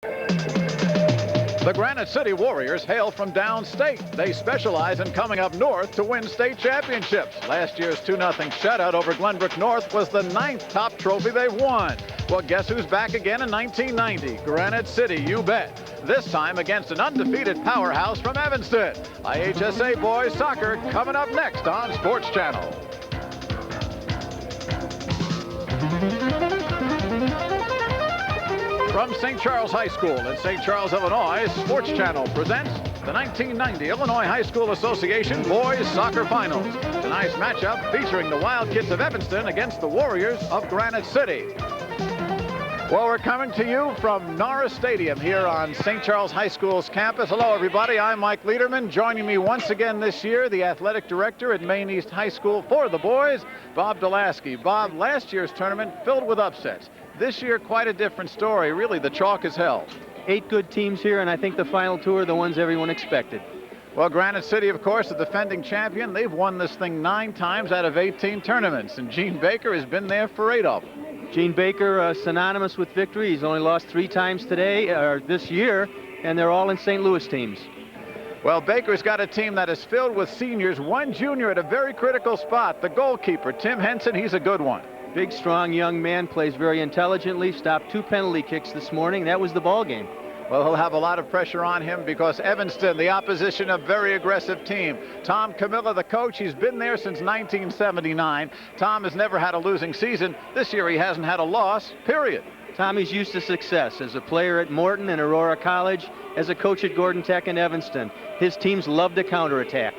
The Granite City Warriors hail from downstate. They specialize in coming up north to win state championships. Last year's 2-0 shutout over Glenbrook North was the 9th top trophy they've won. Well, guess who's back again in 1990? Granite City, you bet. This time against an undefeated powerhouse from Evanston. IHSA boys soccer coming up next on Sports Channel. From St. Charles High School in St. Charles, Illinois, Sports Channel presents the 1990 Illinois High School Association Boys Soccer Finals. Tonight's matchup featuring the Wildcats of Evanston against the Warriors of Granite City. Well, we're coming to you from Norris Stadium here on St. Charles High School's campus. Hello, everybody. I'm Mike Lederman. Joining me once again this year, the athletic director at Maine East High School for the boys, Bob Delaski. Bob, last year's tournament filled with upsets. This year, quite a different story. Really, the chalk is held. 8 good teams here, and I think the final 2 are the ones everyone expected. Well, Granite City, of course, the defending champion. They've won this thing 9 times out of 18 tournaments, and Gene Baker has been there for 8 of them. Gene Baker, synonymous with victory. He's only lost 3 times today, or this year, and they're all in St. Louis teams. Well, Baker's got a team that is filled with seniors, one junior at a very critical spot, the goalkeeper, Tim Henson. He's a good one. Big, strong young man, plays very intelligently, stopped 2 penalty kicks this morning. That was the ball game. Well, he'll have a lot of pressure on him because Evanston, the opposition, a very aggressive team. Tom Camilla, the coach, he's been there since 1979. Tom has never had a losing season. This year he hasn't had a loss, period. Tommy's used to success as a player at Morton and Aurora College, as a coach at Gordon Tech and Evanston. His teams love to counterattack.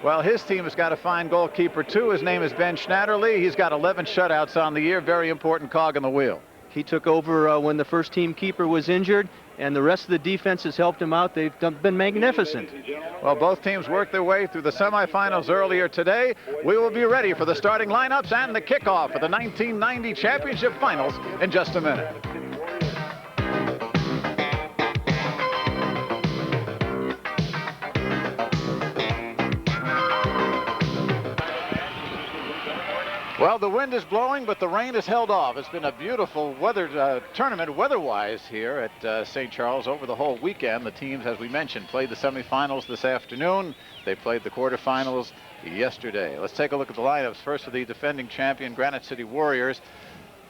Well, his team has got a fine goalkeeper, too. His name is Ben Schnatterly. He's got 11 shutouts on the year. Very important cog in the wheel. He took over when the first team keeper was injured, and the rest of the defense has helped him out. They've been magnificent. Well, both teams worked their way through the semifinals earlier today. We will be ready for the starting lineups and the kickoff of the 1990 championship finals in just a minute. Well, the wind is blowing, but the rain is held off. It's been a beautiful weather tournament weather-wise here at St. Charles over the whole weekend. The teams, as we mentioned, played the semifinals this afternoon. They played the quarterfinals yesterday. Let's take a look at the lineups. First for the defending champion, Granite City Warriors.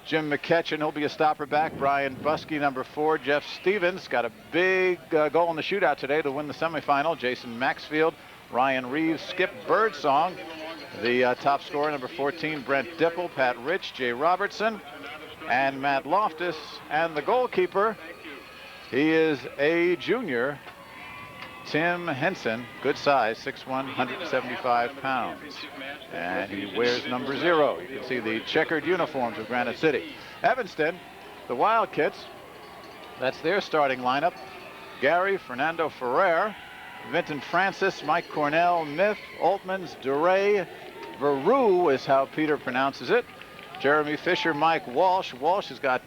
Jim McKeCHAN, he'll be a stopper back. Brian Buskey, number 4. Jeff Stevens got a big goal in the shootout today to win the semifinal. Jason Maxfield, Ryan Reeves, Skip Birdsong. The top scorer, number 14, Brent Dipple, Pat Rich, Jay Robertson, and Matt Loftus. And the goalkeeper, he is a junior, Tim Henson, good size, 6'1", 175 pounds. And he wears number 0. You can see the checkered uniforms of Granite City. Evanston, the Wildcats, that's their starting lineup. Gary, Fernando Ferrer, Vinton Francis, Mike Cornell, Miff, OLTMANS, DeRay, Veru is how Peter pronounces it. Jeremy Fisher, Mike Walsh. Walsh has got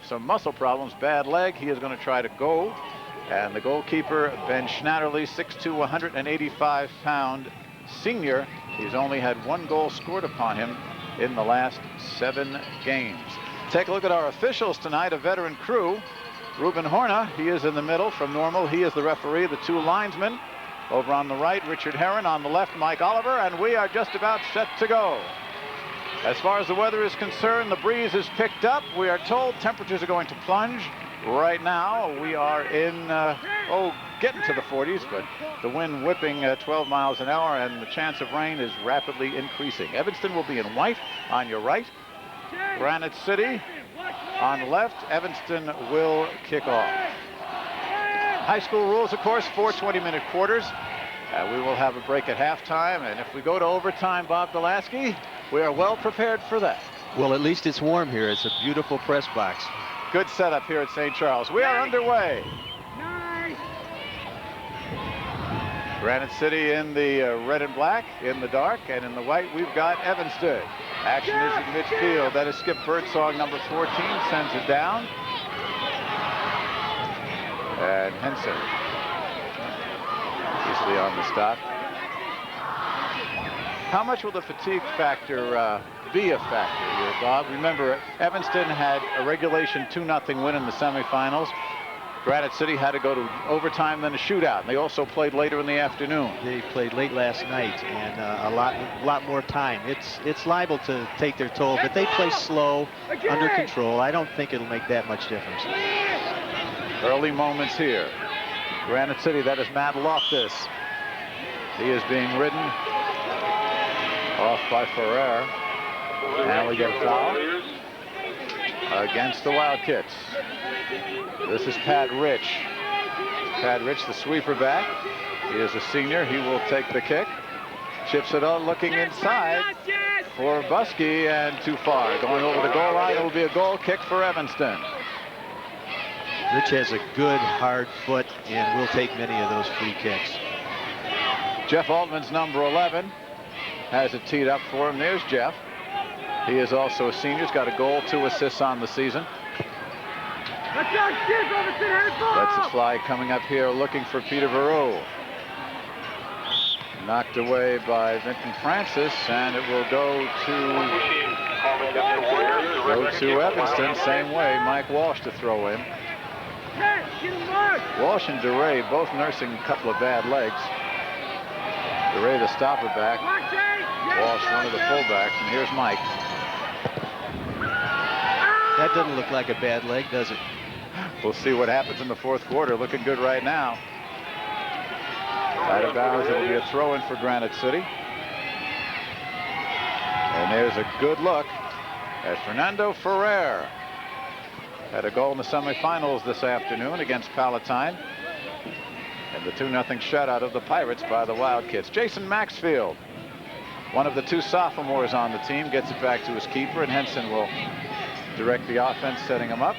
some muscle problems, bad leg. He is going to try to go. And the goalkeeper, Ben Schnatterly, 6'2", 185-pound senior. He's only had 1 goal scored upon him in the last 7 games. Take a look at our officials tonight, a veteran crew. Ruben Horna, he is in the middle from Normal. He is the referee. The 2 linesmen over on the right, Richard Herron, on the left, Mike Oliver, and we are just about set to go. As far as the weather is concerned, the breeze is picked up. We are told temperatures are going to plunge. Right now, we are in, getting to the 40s, but the wind whipping 12 miles an hour, and the chance of rain is rapidly increasing. Evanston will be in white on your right. Granite City on the left. Evanston will kick off. High school rules, of course, 4 20-minute quarters. We will have a break at halftime, and if we go to overtime, Bob Delaski, we are well prepared for that. Well, at least it's warm here. It's a beautiful press box. Good setup here at St. Charles. We are underway. Granite City in the red and black, in the dark, and in the white, we've got Evanston. Action is in midfield. That is Skip Birdsong, number 14, sends it down. And Henson easily on the stop. How much will the fatigue factor be a factor here, Bob? Remember, Evanston had a regulation 2-0 win in the semifinals. Granite City had to go to overtime, then a shootout. And they also played later in the afternoon. They played late last night, and a lot more time. It's liable to take their toll, but they play slow, under control. I don't think it'll make that much difference. Early moments here. Granite City, that is Matt Loftus. He is being ridden off by Ferrer. And we get a foul against the Wildcats. This is Pat Rich. Pat Rich, the sweeper back. He is a senior. He will take the kick. Chips it on, looking inside for Buske, and too far. Going over the goal line, it will be a goal kick for Evanston. Rich has a good hard foot and will take many of those free kicks. Jeff Altman's number 11 has it teed up for him. There's Jeff. He is also a senior. He's got a goal, 2 assists on the season. Lets it fly coming up here, looking for Peter Verreau. Knocked away by Vinton Francis, and it will go to Evanston. Same way, Mike Walsh to throw in. Walsh and DeRay both nursing a couple of bad legs. DeRay the stopper back. Walsh one of the fullbacks, and here's Mike. That doesn't look like a bad leg, does it? We'll see what happens in the fourth quarter. Looking good right now. Out of bounds, it will be a throw-in for Granite City. And there's a good look at Fernando Ferrer. Had a goal in the semifinals this afternoon against Palatine. And the 2-0 shutout of the Pirates by the Wildcats. Jason Maxfield, one of the 2 sophomores on the team, gets it back to his keeper, and Henson will direct the offense, setting him up.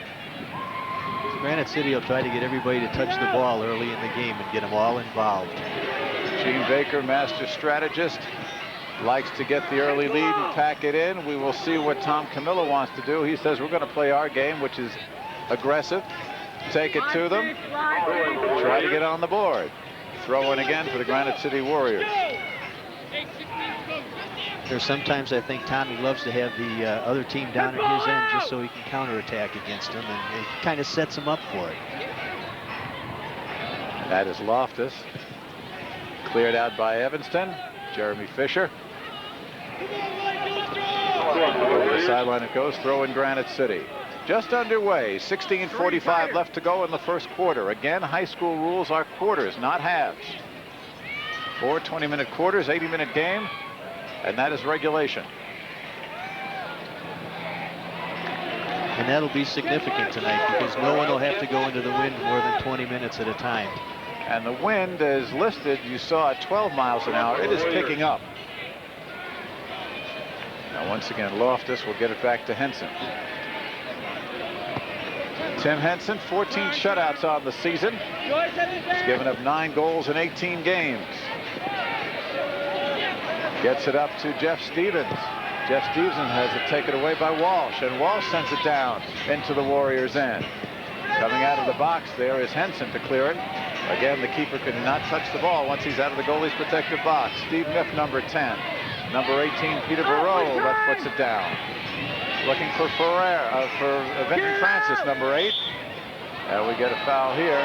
Granite City will try to get everybody to touch the ball early in the game and get them all involved. Gene Baker, master strategist, likes to get the early lead and pack it in. We will see what Tom Camillo wants to do. He says we're going to play our game, which is aggressive. Take it to them. Try to get on the board. Throw in again for the Granite City Warriors. There's sometimes I think Tommy loves to have the other team down at his end just so he can counterattack against them, and it kind of sets them up for it. That is Loftus. Cleared out by Evanston. Jeremy Fisher. Over the sideline it goes. Throw in Granite City. Just underway. 16:45 left to go in the first quarter. Again, high school rules are quarters, not halves. 4 20-minute quarters, 80-minute game. And that is regulation. And that'll be significant tonight because no one will have to go into the wind more than 20 minutes at a time. And the wind is listed, you saw at 12 miles an hour. It is picking up. Now once again, Loftus will get it back to Henson. Tim Henson, 14 shutouts on the season. He's given up 9 goals in 18 games. Gets it up to Jeff Stevens. Jeff Stevens has it taken away by Walsh, and Walsh sends it down into the Warriors' end. Coming out of the box there is Henson to clear it. Again, the keeper could not touch the ball once he's out of the goalie's protective box. Steve Miff, number 10. Number 18, Peter Verreau, left foots it down. Looking for Vinton Francis, number 8. And we get a foul here.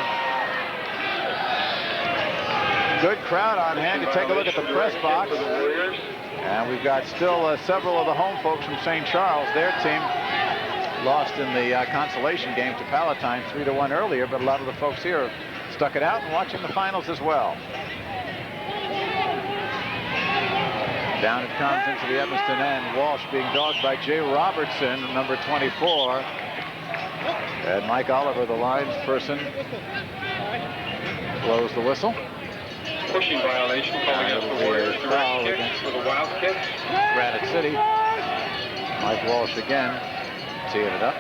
Good crowd on hand. You take a look at the press box. And we've got still several of the home folks from St. Charles. Their team lost in the consolation game to Palatine 3-1 earlier, but a lot of the folks here stuck it out and watching the finals as well. Down it comes into the Evanston end. Walsh being dogged by Jay Robertson, number 24. And Mike Oliver, the lines person, blows the whistle. Pushing violation calling out the Warriors. Foul Direct against kick for the Wildcats. Granite City. Mike Walsh again teeing it up.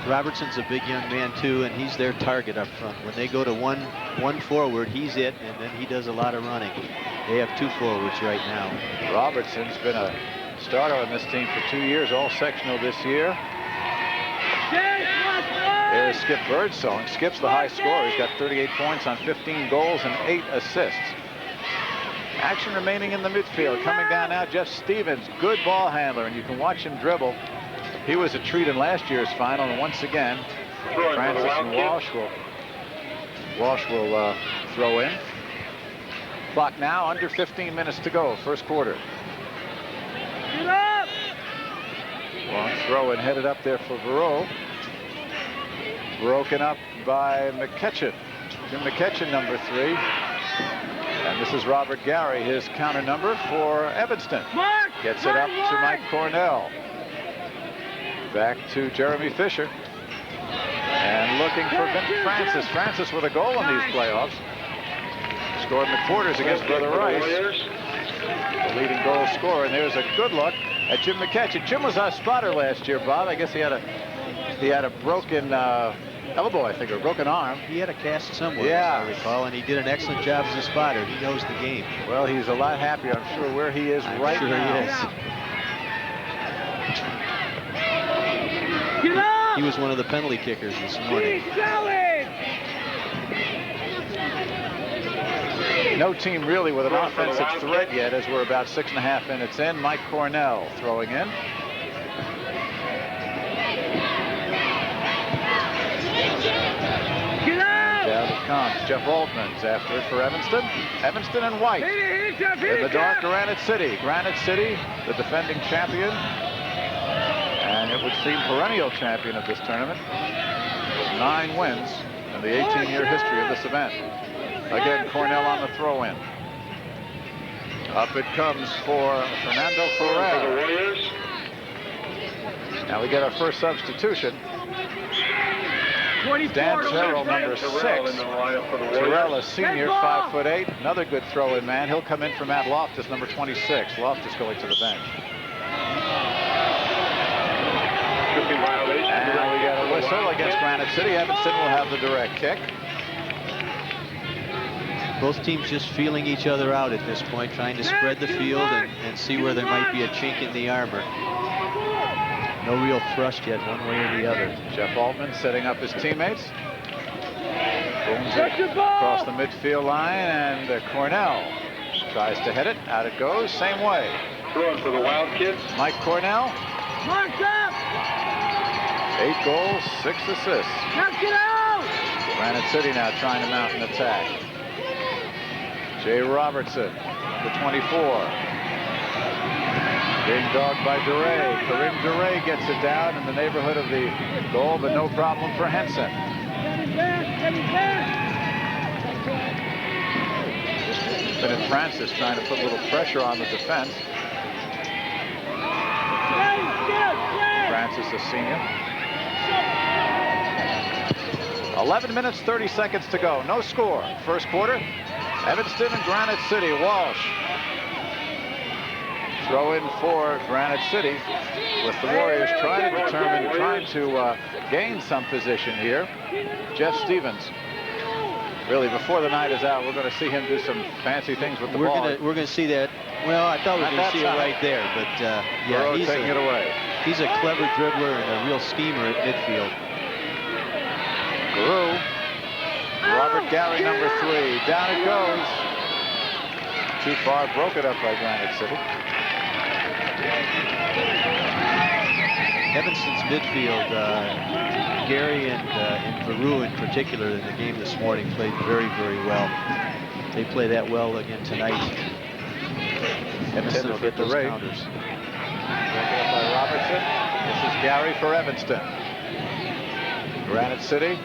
Robertson's a big young man too, and he's their target up front. When they go to one forward, he's it, and then he does a lot of running. They have 2 forwards right now. Robertson's been a starter on this team for 2 years, all sectional this year. There's Skip Birdsong. Skip's the high scorer. He's got 38 points on 15 goals and 8 assists. Action remaining in the midfield. Coming down now, Jeff Stevens, good ball handler, and you can watch him dribble. He was a treat in last year's final, and once again, Francis and Walsh will throw in. Clock now under 15 minutes to go, first quarter. Get up! Long throw and headed up there for Verreau. Broken up by McKechen. Jim McKechen, number 3. And this is Robert Gary, his counter number for Evanston. Gets it up to Mike Cornell. Back to Jeremy Fisher. And looking for Vinton Francis. Francis with a goal in these playoffs. Scored in the quarters against Brother Rice. The leading goal scorer. And there's a good look at Jim McKechen. Jim was our spotter last year, Bob. I guess he had a broken elbow, I think, or broken arm. He had a cast somewhere, yeah, as I recall, and he did an excellent job as a spotter. He knows the game. Well, he's a lot happier, I'm sure, where he is right now. He is. He was one of the penalty kickers this morning. No team really with an offensive threat yet, as we're about 6.5 minutes in. Mike Cornell throwing in. Down it comes. Jeff Altmans after it for Evanston. Evanston and White in the dark. Granite City. Granite City, the defending champion, and it would seem perennial champion of this tournament. 9 wins in the 18-year history of this event. Again, Cornell on the throw-in. Up it comes for Fernando Ferrer. Now we get our first substitution. Dan Terrell, number 6. Terrell, a senior, 5'8". Another good throw-in man. He'll come in for Matt Loftus, number 26. Loftus going to the bench. And we got a whistle against Granite City. Evanston will have the direct kick. Both teams just feeling each other out at this point, trying to spread the field and see where there might be a chink in the armor. No real thrust yet, one way or the other. Jeff Altman setting up his teammates. Booms it across the midfield line, and Cornell tries to head it. Out it goes, same way. Throwing for the Wild Kids. Mike Cornell. 8 goals, 6 assists. Granite City now trying to mount an attack. Jay Robertson, the 24. Being dogged by Duray. Karim Duray gets it down in the neighborhood of the goal, but no problem for HENSON. Vinton Francis trying to put a little pressure on the defense. Francis, a senior. 11 minutes, 30 seconds to go. No score. First quarter. Evanston and Granite City. Walsh. Throw in for Granite City, with the Warriors trying to gain some position here. Jeff Stevens. Really, before the night is out, we're going to see him do some fancy things with the ball. We're going to see that. Well, I thought we were going to see it right there, but yeah, he's taking it away. He's a clever dribbler and a real schemer at midfield. Guru. Robert Gary, number 3. Down it goes. Too far, broke it up by Granite City. Evanston's midfield, Gary and Verreau in particular in the game this morning played very, very well. They play that well again tonight. Evanston will get the counters. Broken up by Robertson. This is Gary for Evanston. Granite City.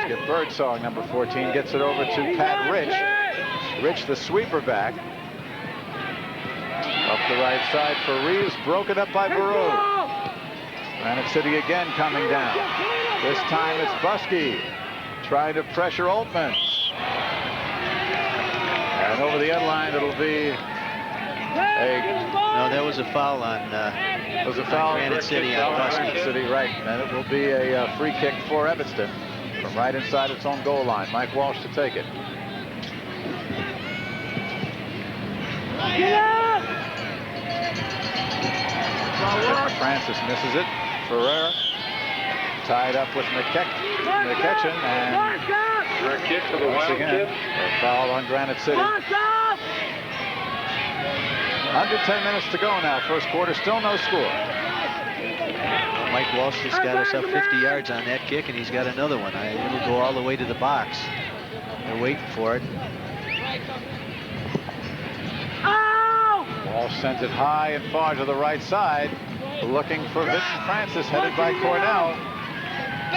Skip Birdsong, number 14, gets it over to Pat Rich. Rich, the sweeper back. Up the right side for Reeves, broken up by Verreau. Granite City again coming down. This time it's Buske trying to pressure Altmans. And over the end line, it'll be no, that was a foul on Granite City on Granite City, right. And it will be a free kick for Evanston from right inside its own goal line. Mike Walsh to take it. Francis misses it. Ferrer tied up with McKechen, and direct kick for the Wild Kids. A foul on Granite City. Under 10 minutes to go now. First quarter, still no score. Mike Walsh just got us up 50 yards on that kick, and he's got another one. It'll go all the way to the box. They're waiting for it. Walsh sends it high and far to the right side, looking for Vinton Francis, headed by Cornell.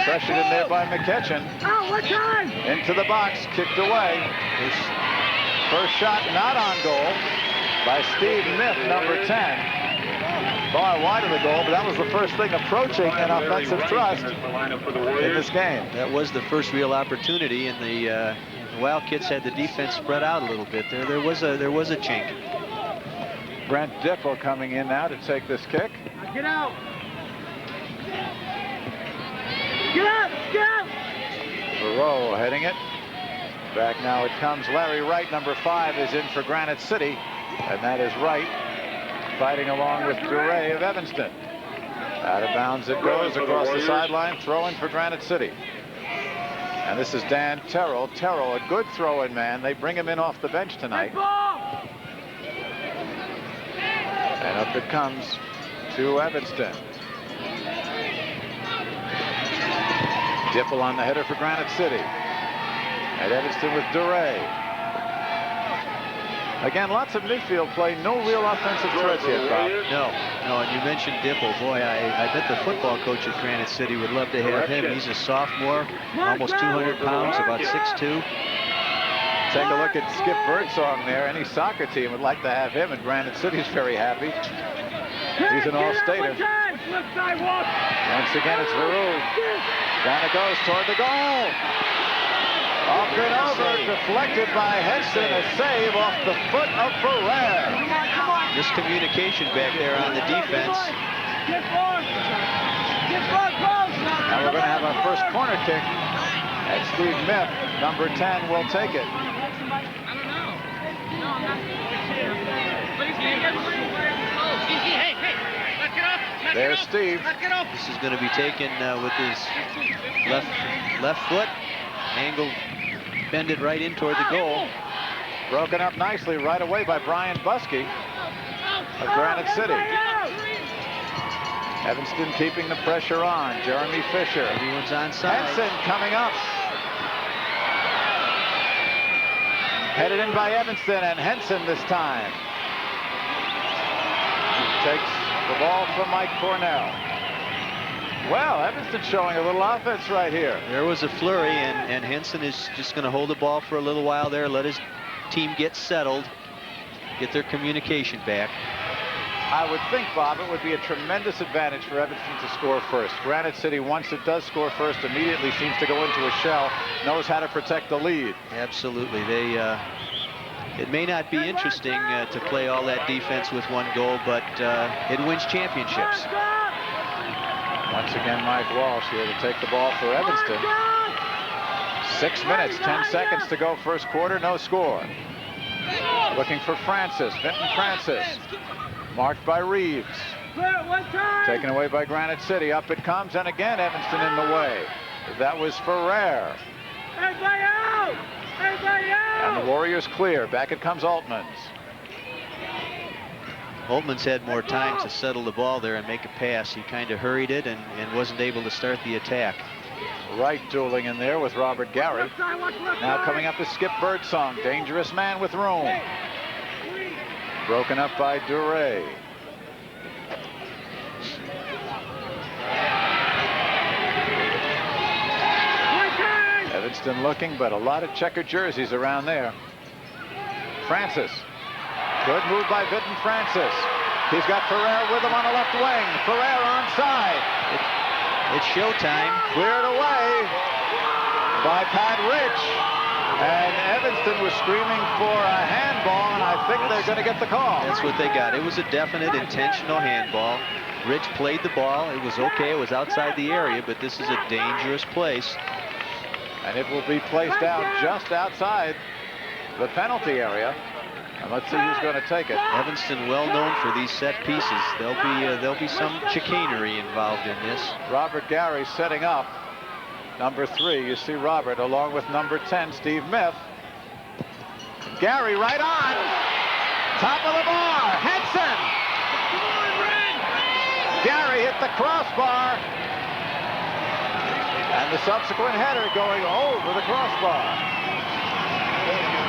Pressured in there by McKechnie. Into the box, kicked away. His first shot not on goal by Steve Miff, number 10. Far wide of the goal, but that was the first thing approaching an offensive thrust in this game. That was the first real opportunity, and the Wildcats had the defense spread out a little bit there. There was a chink. Brent Dipple coming in now to take this kick. Get out! Get out! Get out! Barreau heading it. Back now it comes. Larry Wright, number 5, is in for Granite City, and that is Wright fighting along with Duray of Evanston. Out of bounds it goes across the sideline, throwing for Granite City. And this is Dan Terrell. Terrell, a good throw-in man. They bring him in off the bench tonight. And up it comes to Evanston. Dipple on the header for Granite City. At Evanston with Duray. Again, lots of midfield play, no real offensive threats yet, Bob. No, and you mentioned Dipple. Boy, I bet the football coach at Granite City would love to have him. He's a sophomore, almost 200 pounds, about 6'2". Take a look at Skip Birdsong there. Any soccer team would like to have him, and Granite City's very happy. He's an all-stater. Once again, it's Veru. Down it goes toward the goal. Up and over, deflected by HENSON, a save off the foot of Ferrer. Miscommunication back there on the defense. Now we're going to have our first corner kick, and Steve Miff, number 10, will take it. There's Steve. This is going to be taken with his left foot. Angled, bend it right in toward the goal. Broken up nicely right away by Brian Buskey of Granite City. Evanston keeping the pressure on. Jeremy Fisher. Everyone's on side. HENSON coming up. Headed in by Evanston, and HENSON this time takes the ball from Mike Cornell. Well, Evanston showing a little offense right here. There was a flurry, and HENSON is just going to hold the ball for a little while there, let his team get settled, get their communication back. I would think, Bob, it would be a tremendous advantage for Evanston to score first. Granite City, once it does score first, immediately seems to go into a shell, knows how to protect the lead. Absolutely. It may not be interesting to play all that defense with one goal, but it wins championships. Once again, Mike Walsh here to take the ball for Evanston. 6 minutes, 10 seconds to go first quarter, no score. Looking for Francis, Vinton Francis. Marked by Reeves. Taken away by Granite City. Up it comes, and again Evanston in the way. That was Ferrer. And the Warriors clear. Back it comes Altmans. Altmans had more time to settle the ball there and make a pass. He kind of hurried it and wasn't able to start the attack. Wright dueling in there with Robert Gary. Now coming up is Skip Birdsong. Dangerous man with room. Broken up by Duray. Evanston looking, but a lot of checkered jerseys around there. Francis. Good move by Vinton Francis. He's got Ferrer with him on the left wing. Ferrer onside. It's showtime. Cleared away by Pat Rich. And Evanston was screaming for a handball, and I think they're going to get the call. That's what they got. It was a definite intentional handball. Rich played the ball. It was okay. It was outside the area, but this is a dangerous place. And it will be placed out just outside the penalty area. And let's see who's going to take it. Evanston well known for these set pieces. There'll be some chicanery involved in this. Robert Gary setting up. Number 3, you see Robert along with number 10, Steve Miff. Gary right on. Top of the bar, HENSON. Gary hits hit the crossbar. And the subsequent header going over the crossbar.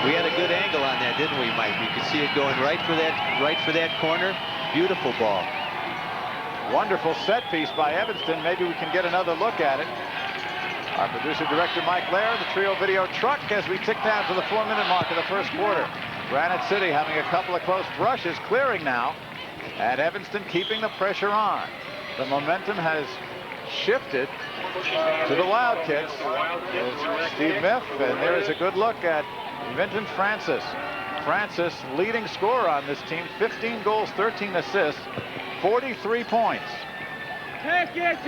We had a good angle on that, didn't we, Mike? You could see it going right for that corner. Beautiful ball. Wonderful set piece by Evanston. Maybe we can get another look at it. Our producer director Mike Lair, the Trio Video truck, as we tick down to the 4-minute mark of the first quarter. Granite City having a couple of close brushes, clearing now, and Evanston keeping the pressure on. The momentum has shifted to the Wildcats. Steve Miff, and there is a good look at Vinton Francis. Francis, leading scorer on this team, 15 goals, 13 assists, 43 points.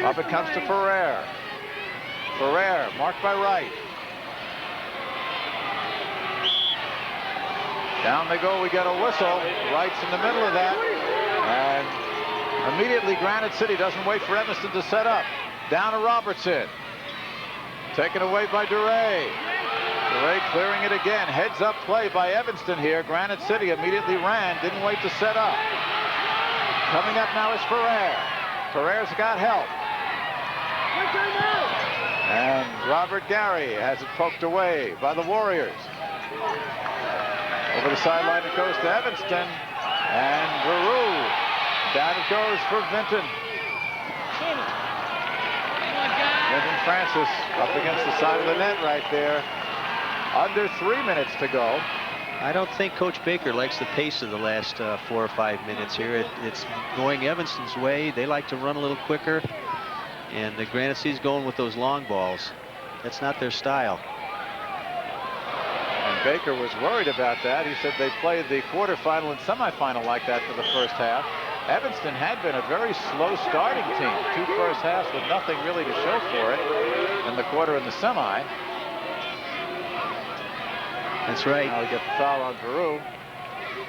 Up it comes to Ferrer. Ferrer, marked by Wright. Down they go, we got a whistle. Wright's in the middle of that. And immediately Granite City doesn't wait for Evanston to set up. Down to Robertson. Taken away by DeRay. DeRay clearing it again. Heads up play by Evanston here. Granite City immediately ran, didn't wait to set up. Coming up now is Ferrer. Ferrer's got help. And Robert Gary has it poked away by the Warriors. Over the sideline it goes to Evanston. And Veru. Down it goes for Vinton. Vinton Francis up against the side of the net right there. Under 3 minutes to go. I don't think Coach Baker likes the pace of the last 4 or 5 minutes here. It's going Evanston's way. They like to run a little quicker. And the Granite City's going with those long balls. That's not their style. And Baker was worried about that. He said they played the quarterfinal and semifinal like that for the first half. Evanston had been a very slow starting team. 2 first halves with nothing really to show for it in the quarter and the semi. That's right. Now we get the foul on Veru.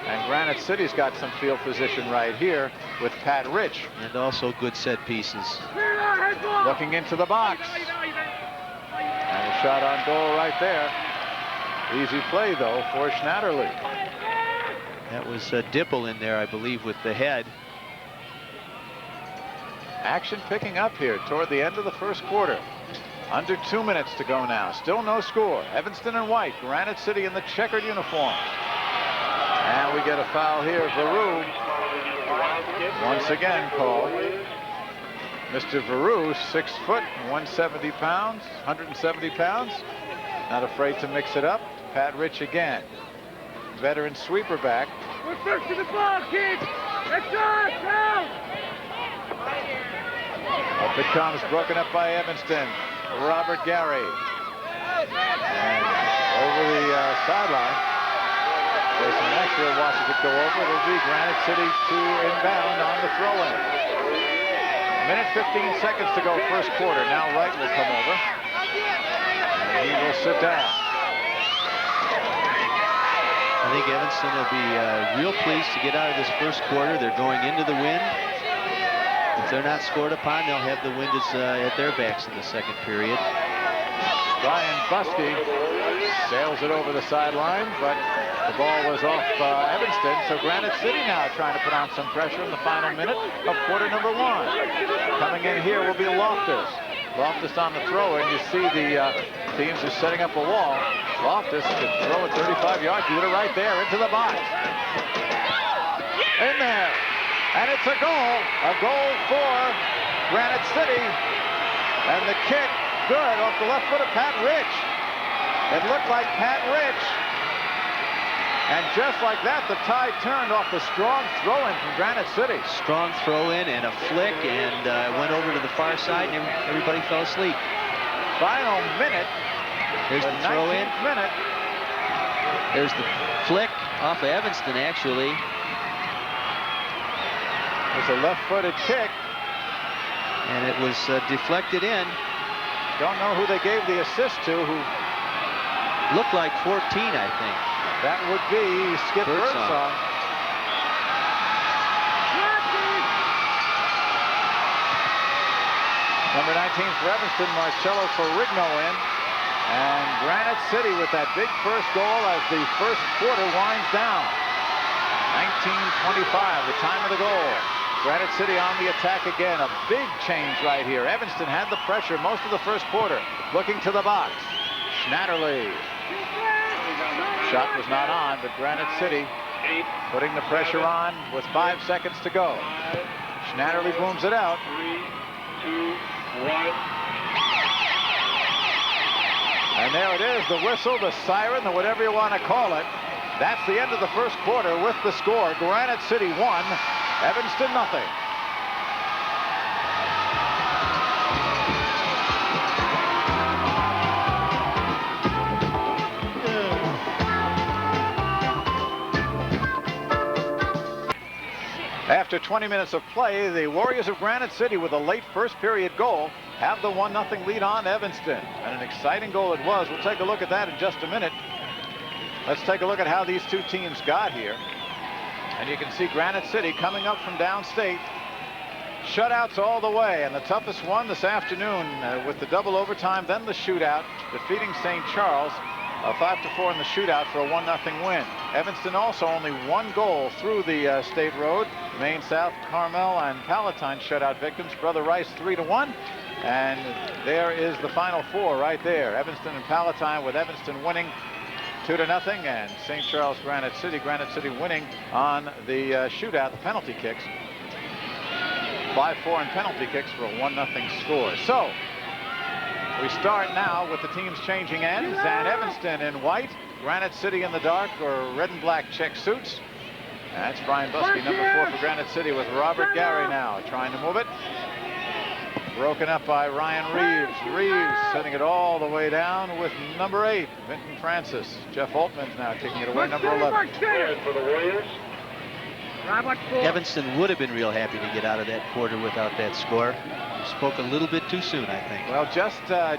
And Granite City's got some field position right here with Pat Rich. And also good set pieces. Looking into the box. And a shot on goal right there. Easy play, though, for Schnatterly. That was Dipple in there, I believe, with the head. Action picking up here toward the end of the first quarter. Under 2 minutes to go now. Still no score. Evanston in white. Granite City in the checkered uniform. And we get a foul here. Veru. Once again called. Mr. Veru, 6 foot, 170 pounds, 170 pounds. Not afraid to mix it up. Pat Rich again. Veteran sweeper back. We're first to the ball, kids. Let's go. Up it comes, broken up by Evanston. Robert Gary. And over the sideline. Jason Maxwell watches it go over. It'll be Granite City to inbound on the throw-in. Minute 15 seconds to go first quarter. Now Wright will come over. And he will sit down. I think Evanston will be real pleased to get out of this first quarter. They're going into the wind. If they're not scored upon, they'll have the wind at their backs in the second period. Brian Buskey sails it over the sideline, but the ball was off Evanston. So Granite City now trying to put on some pressure in the final minute of quarter number 1. Coming in here will be Loftus. Loftus on the throw, and you see the teams are setting up a wall. Loftus could throw it 35 yards. Get it right there into the box. In there. And it's a goal for Granite City. And the kick, good, off the left foot of Pat Rich. It looked like Pat Rich. And just like that, the tide turned off the strong throw-in from Granite City. Strong throw-in and a flick, and went over to the far side, and everybody fell asleep. Final minute. There's the throw-in. 19th minute. There's the flick off of Evanston, actually. It's a left-footed kick. And it was deflected in. Don't know who they gave the assist to, who looked like 14, I think. That would be Skip Birdsong. Number 19 for Evanston, Marcello Ferrigno in. And Granite City with that big first goal as the first quarter winds down. 19:25, the time of the goal. Granite City on the attack again. A big change right here. Evanston had the pressure most of the first quarter. Looking to the box. Schnatterly. Shot was not on, but Granite City putting the pressure on with 5 seconds to go. Schnatterly booms it out. 3, 2, 1. And there it is, the whistle, the siren, the whatever you want to call it. That's the end of the first quarter with the score. Granite City 1, Evanston nothing. After 20 minutes of play, the Warriors of Granite City with a late first period goal have the 1-0 lead on Evanston. And an exciting goal it was. We'll take a look at that in just a minute. Let's take a look at how these two teams got here. And you can see Granite City coming up from downstate. Shutouts all the way, and the toughest one this afternoon with the double overtime, then the shootout, defeating St. Charles 5-4 in the shootout for a 1-0 win. Evanston also only one goal through the state road. Maine South, Carmel, and Palatine shutout victims. Brother Rice 3-1, and there is the final four right there. Evanston and Palatine, with Evanston winning 2-0, and St. Charles, Granite City winning on the shootout, the penalty kicks. 5-4 in penalty kicks for a 1-0 score. So we start now with the teams changing ends, and Evanston in white, Granite City in the dark or red and black check suits. That's Brian Buske, number 4 for Granite City, with Robert Gary now trying to move it. Broken up by Ryan Reeves. Reeves sending it all the way down with number 8, Vinton Francis. Jeff OLTMANS now taking it away, number 11. For the Warriors. Evanston would have been real happy to get out of that quarter without that score. Spoke a little bit too soon, I think. Well,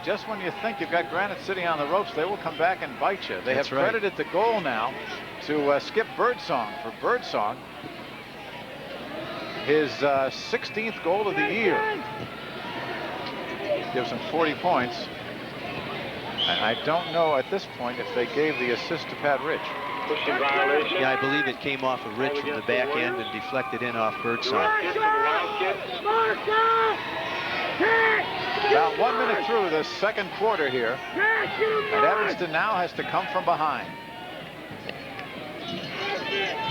just when you think you've got Granite City on the ropes, they will come back and bite you. They have credited the goal now to Skip Birdsong for Birdsong. His 16th goal of the year. Gives him 40 points. And I don't know at this point if they gave the assist to Pat Rich. Yeah, I believe it came off of Rich from the back end and deflected in off Birdsong. About 1 minute through the second quarter here, and Evanston now has to come from behind.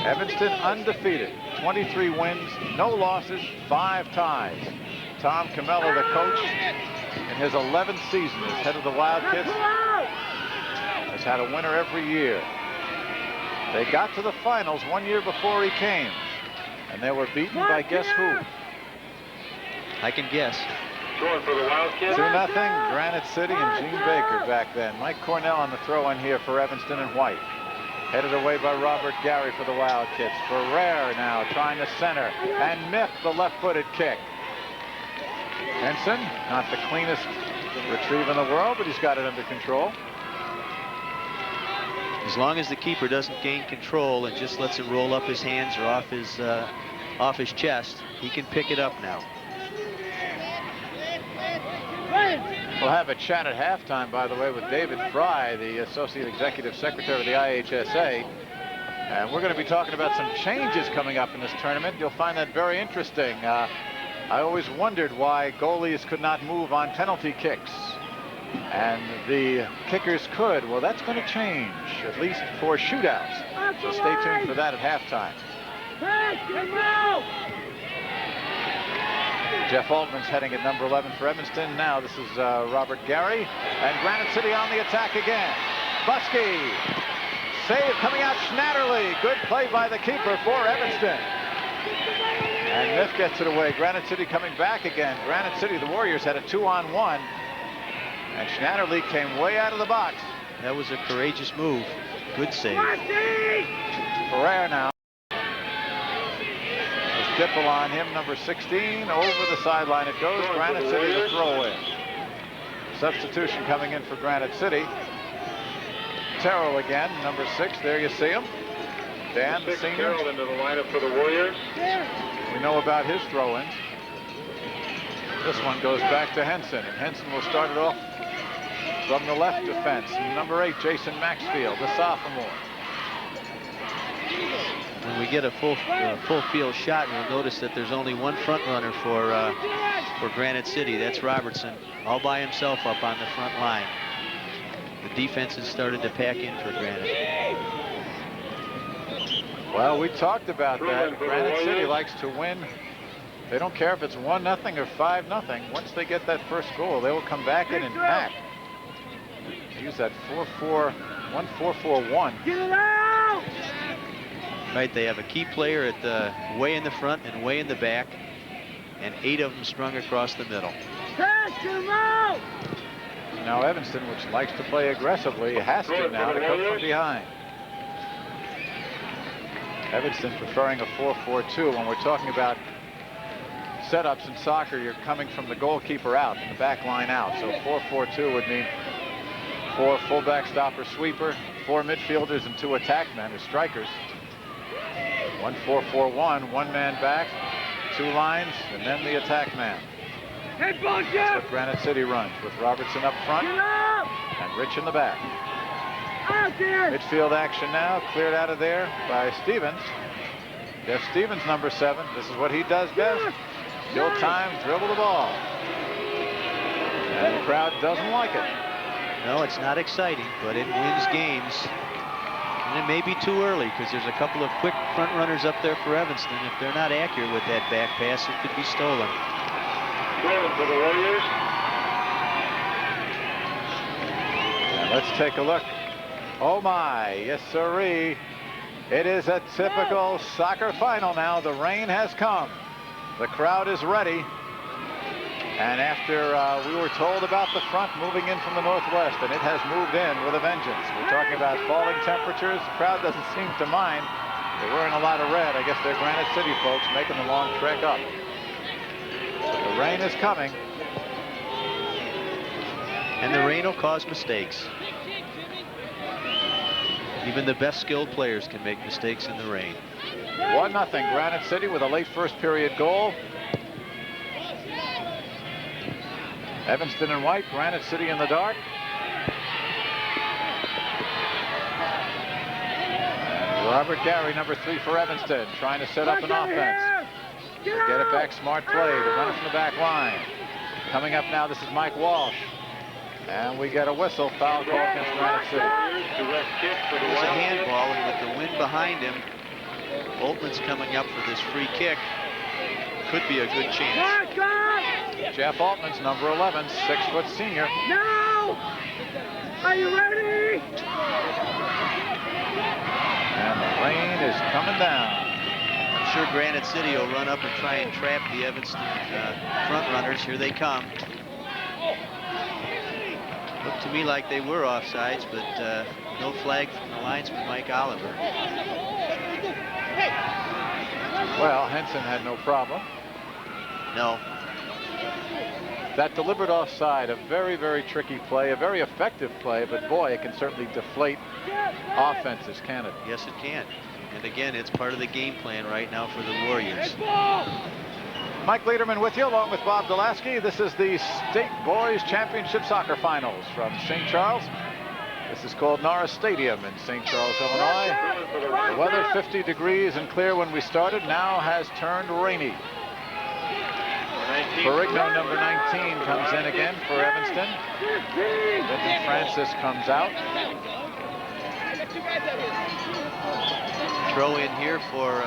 Evanston undefeated, 23 wins, no losses, 5 ties. Tom Camella, the coach, in his 11th season as head of the Wildcats, has had a winner every year. They got to the finals 1 year before he came, and they were beaten by guess who? I can guess. Going for the Wildcats. 2-0, Granite City and Gene Baker back then. Mike Cornell on the throw in here for Evanston in white. Headed away by Robert Gary for the Wildcats. Ferrer now trying to center, and Miff the left-footed kick. Henson, not the cleanest retrieve in the world, but he's got it under control. As long as the keeper doesn't gain control and just lets it roll up his hands or off his chest, he can pick it up now. We'll have a chat at halftime, by the way, with David Fry, the Associate Executive Secretary of the IHSA. And we're going to be talking about some changes coming up in this tournament. You'll find that very interesting. I always wondered why goalies could not move on penalty kicks, and the kickers could. Well, that's going to change, at least for shootouts. So stay tuned for that at halftime. Jeff OLTMANS heading at number 11 for Evanston. Now this is Robert Gary, and Granite City on the attack again. Buske, save coming out, Schnatterly. Good play by the keeper for Evanston. And Miff gets it away. Granite City coming back again. Granite City, the Warriors had a 2-on-1. And Schnatterly came way out of the box. That was a courageous move. Good save. Ferrer now. There's Dipple on him, number 16. Over the sideline it goes. Granite City to throw in. Substitution coming in for Granite City. Terrell again, number 6. There you see him. Dan, the senior. Terrell into the lineup for the Warriors. We know about his throw-ins. This one goes back to Henson, and Henson will start it off from the left defense. Number 8, Jason Maxfield, the sophomore. we get a full field shot, we'll notice that there's only one front runner for Granite City. That's Robertson, all by himself up on the front line. The defense has started to pack in for Granite. Well, we talked about that. Granite City likes to win. They don't care if it's 1-0 or 5-0. Once they get that first goal, they will come back in and pack. Use that 1-4-4-1. Get it out! Right, they have a key player at the way in the front and way in the back, and 8 of them strung across the middle. Pass him out! Now Evanston, which likes to play aggressively, has to now to come from behind. Evanston preferring a 4-4-2. When we're talking about setups in soccer, you're coming from the goalkeeper out and the back line out. So 4-4-2 would mean 4 fullback stopper sweeper, 4 midfielders and 2 attackmen or strikers. 1-4-4-1, 1 man back, 2 lines, and then the attack man. Hey, That's what Granite City runs, with Robertson up front and Rich in the back. Out there! Midfield action now, cleared out of there by Stevens. Jeff Stevens, number 7. This is what he does best. Kill time, dribble the ball. And the crowd doesn't like it. No, it's not exciting, but it wins games. And it may be too early because there's a couple of quick front runners up there for Evanston. If they're not accurate with that back pass, it could be stolen. Going for the Warriors. And let's take a look. Oh my, yes sirree. It is a typical soccer final now. The rain has come. The crowd is ready. And after we were told about the front moving in from the northwest, and it has moved in with a vengeance. We're talking about falling temperatures. The crowd doesn't seem to mind. They're wearing a lot of red. I guess they're Granite City folks making the long trek up. But the rain is coming. And the rain will cause mistakes. Even the best skilled players can make mistakes in the rain. 1-0 Granite City with a late first period goal. Evanston in white, Granite City in the dark. And Robert Gary, number 3 for Evanston, trying to set up an offense. Get it back, smart play to run it from the back line. Coming up now, this is Mike Walsh. And we get a whistle, foul call against Granite City. There's a handball, and with the wind behind him, OLTMANS coming up for this free kick. Could be a good chance. Jeff OLTMANS, number 11, 6-foot senior. No! Are you ready? And the rain is coming down. I'm sure Granite City will run up and try and trap the Evanston front runners. Here they come. Looked to me like they were offsides, but no flag from the linesman, Mike Oliver. Well, HENSON had no problem. No. That deliberate offside, a very, very tricky play, a very effective play, but boy, it can certainly deflate offenses, can it? Yes, it can. And again, it's part of the game plan right now for the Warriors. Mike Lederman with you, along with Bob Delaski. This is the State Boys Championship Soccer Finals from St. Charles. This is called Norris Stadium in St. Charles, Illinois. The weather 50 degrees and clear when we started, now has turned rainy. Ferrigno, number 19, comes in again for Evanston. Vincent Francis comes out. Throw in here for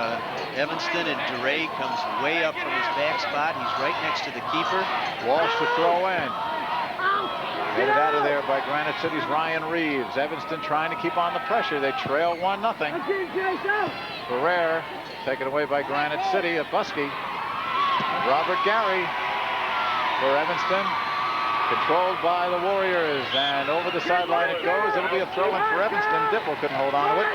Evanston, and DeRay comes way up from his back spot. He's right next to the keeper. Walsh to throw in. Headed out of there by Granite City's Ryan Reeves. Evanston trying to keep on the pressure. They trail 1-0. Ferrer taken away by Granite City at Buskey. And Robert Gary for Evanston. Controlled by the Warriors, and over the sideline it goes. It'll be a throw-in for Evanston. Dipple couldn't hold on to it.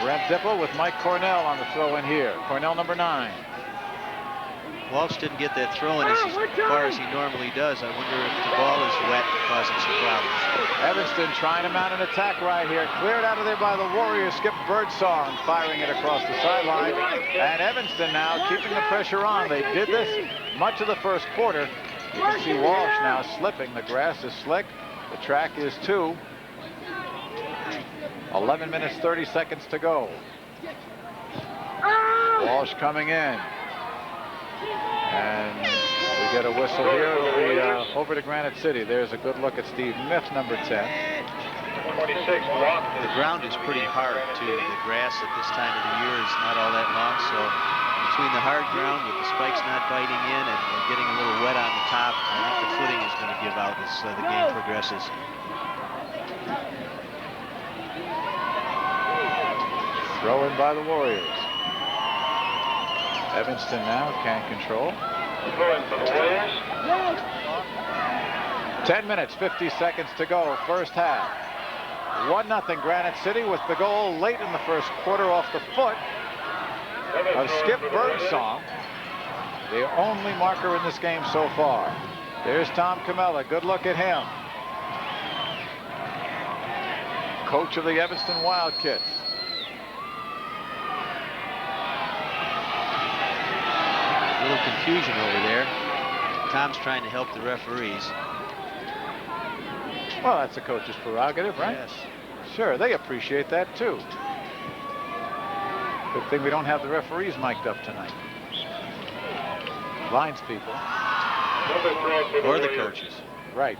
Brent Dipple with Mike Cornell on the throw-in here. Cornell, number 9. Walsh didn't get that throw-in as far as he normally does. I wonder if the ball is wet, causing some problems. Evanston trying to mount an attack right here. Cleared out of there by the Warriors. Skip Birdsong firing it across the sideline. And Evanston now keeping the pressure on. They did this much of the first quarter. You can see Walsh now slipping. The grass is slick. The track is too. 11 minutes, 30 seconds to go. Walsh coming in. And we get a whistle here. It'll be over to Granite City. There's a good look at Steve Miff, number 10. 26 blocked. The ground is pretty hard, too. The grass at this time of the year is not all that long, so between the hard ground with the spikes not biting in and getting a little wet on the top, I think the footing is going to give out as the game progresses. Throw in by the Warriors. Evanston now can't control. Throwing for the Warriors. 10 minutes, 50 seconds to go, first half. 1-0 Granite City with the goal late in the first quarter off the foot of Skip Birdsong, the only marker in this game so far. There's Tom Camella. Good look at him. Coach of the Evanston Wildcats. A little confusion over there. Tom's trying to help the referees. Well, that's a coach's prerogative, right? Yes. Sure, they appreciate that too. Good thing we don't have the referees mic'd up tonight. Lines people. Or the coaches. Right.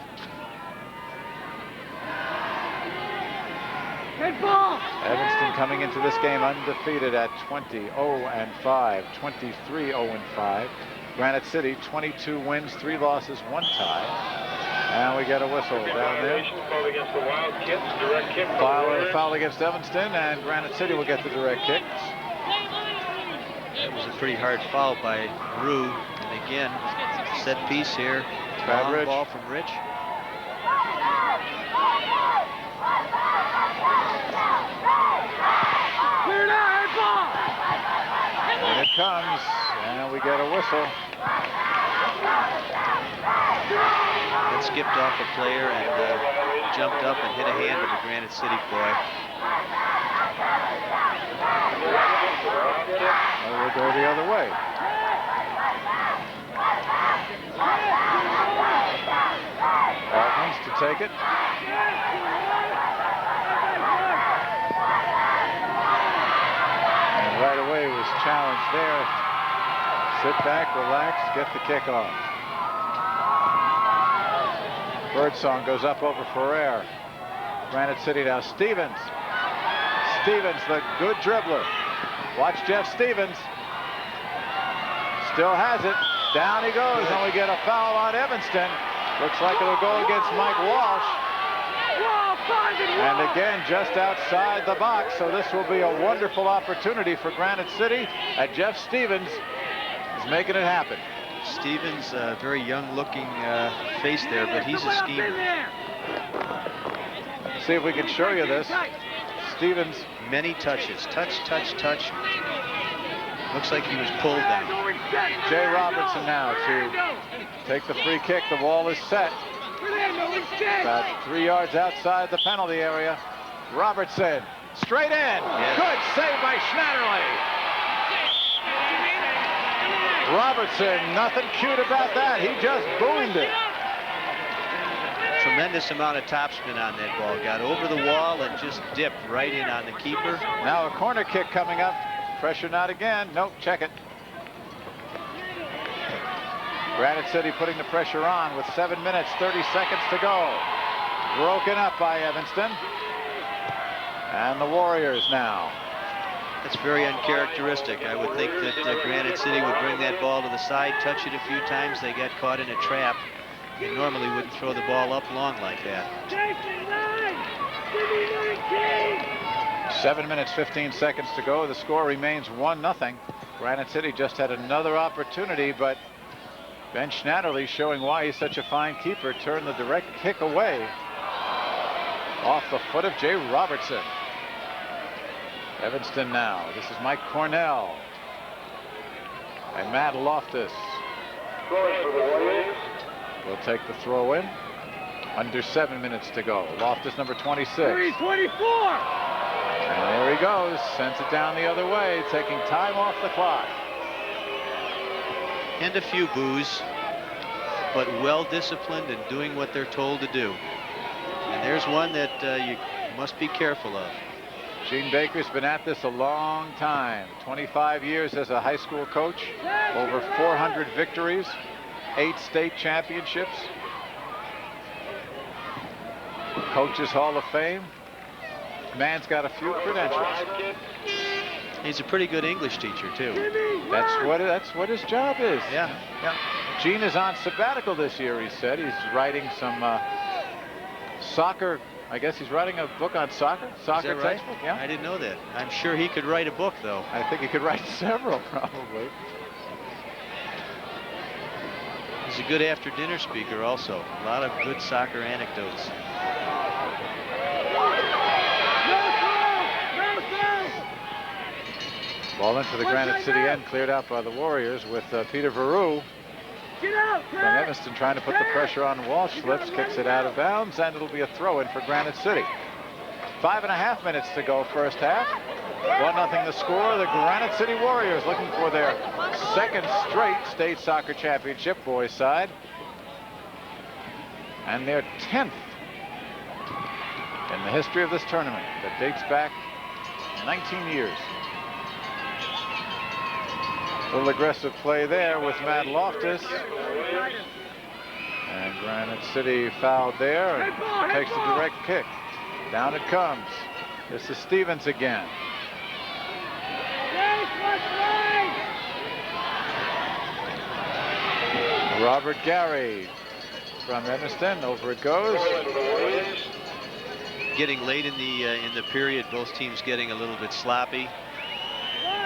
Good ball. Evanston coming into this game undefeated at 20-0-5, 23-0-5. Granite City 22 wins, 3 losses, 1 tie. And we get a whistle down there. Foul against the Wildcats, direct kick. Foul against Evanston, and Granite City will get the direct kicks. That was a pretty hard foul by Rue. And again, set piece here. Long ball from Rich. Clear that ball. And it comes, and we get a whistle. That skipped off a player and jumped up and hit a hand of the Granite City boy. Well, we'll go the other way. Altmans to take it. And right away was challenged there. Sit back, relax, get the kick off. Birdsong goes up over Ferrer. Granite City now. Stevens. Stevens, the good dribbler. Watch Jeff Stevens. Still has it. Down he goes, and we get a foul on Evanston. Looks like it'll go against Mike Walsh. And again, just outside the box. So this will be a wonderful opportunity for Granite City. And Jeff Stevens is making it happen. Stevens, very young-looking face there, but he's a schemer. See if we can show you this. Stevens. Many touches. Touch, touch, touch. Looks like he was pulled down. Jay Robertson now to take the free kick. The wall is set. About 3 yards outside the penalty area. Robertson, straight in. Yes. Good save by Schnatterly. Robertson, nothing cute about that. He just boomed it. Tremendous amount of topspin on that ball. Got over the wall and just dipped right in on the keeper. Now a corner kick coming up. Pressure not again. Nope, check it. Granite City putting the pressure on with 7 minutes, 30 seconds to go. Broken up by Evanston. And the Warriors now. That's very uncharacteristic. I would think that Granite City would bring that ball to the side, touch it a few times. They got caught in a trap. They normally wouldn't throw the ball up long like that. 7 minutes, 15 seconds to go. The score remains 1-0. Granite City just had another opportunity, but Ben Schnatterly, showing why he's such a fine keeper, turned the direct kick away off the foot of Jay Robertson. Evanston now. This is Mike Cornell. And Matt Loftus will take the throw in. Under 7 minutes to go. Loftus, number 26. 324. And there he goes. Sends it down the other way, taking time off the clock. And a few boos, but well disciplined and doing what they're told to do. And there's one that you must be careful of. Gene Baker's been at this a long time. 25 years as a high school coach, over 400 victories, 8 state championships. Coaches Hall of Fame. Man's got a few credentials. He's a pretty good English teacher too. That's what his job is. Yeah. Gene is on sabbatical this year, he said. He's writing some soccer. I guess he's writing a book on soccer. Soccer Is that right? textbook. Yeah. I didn't know that. I'm sure he could write a book though. I think he could write several probably. He's a good after dinner speaker also. A lot of good soccer anecdotes. Ball into the Granite City end, cleared out by the Warriors with Peter Veru from Evanston trying to put the pressure on Walsh. Slips, kicks it out of bounds, and it'll be a throw-in for Granite City. 5.5 minutes to go first half. 1-0 the score. The Granite City Warriors looking for their second straight state soccer championship, boys side, and their 10th in the history of this tournament that dates back 19 years. A little aggressive play there with Matt Loftus. And Granite City fouled there and takes the direct kick. Down it comes. This is Stevens again. Robert Gary from Evanston. Over it goes. Getting late in the period, both teams getting a little bit sloppy.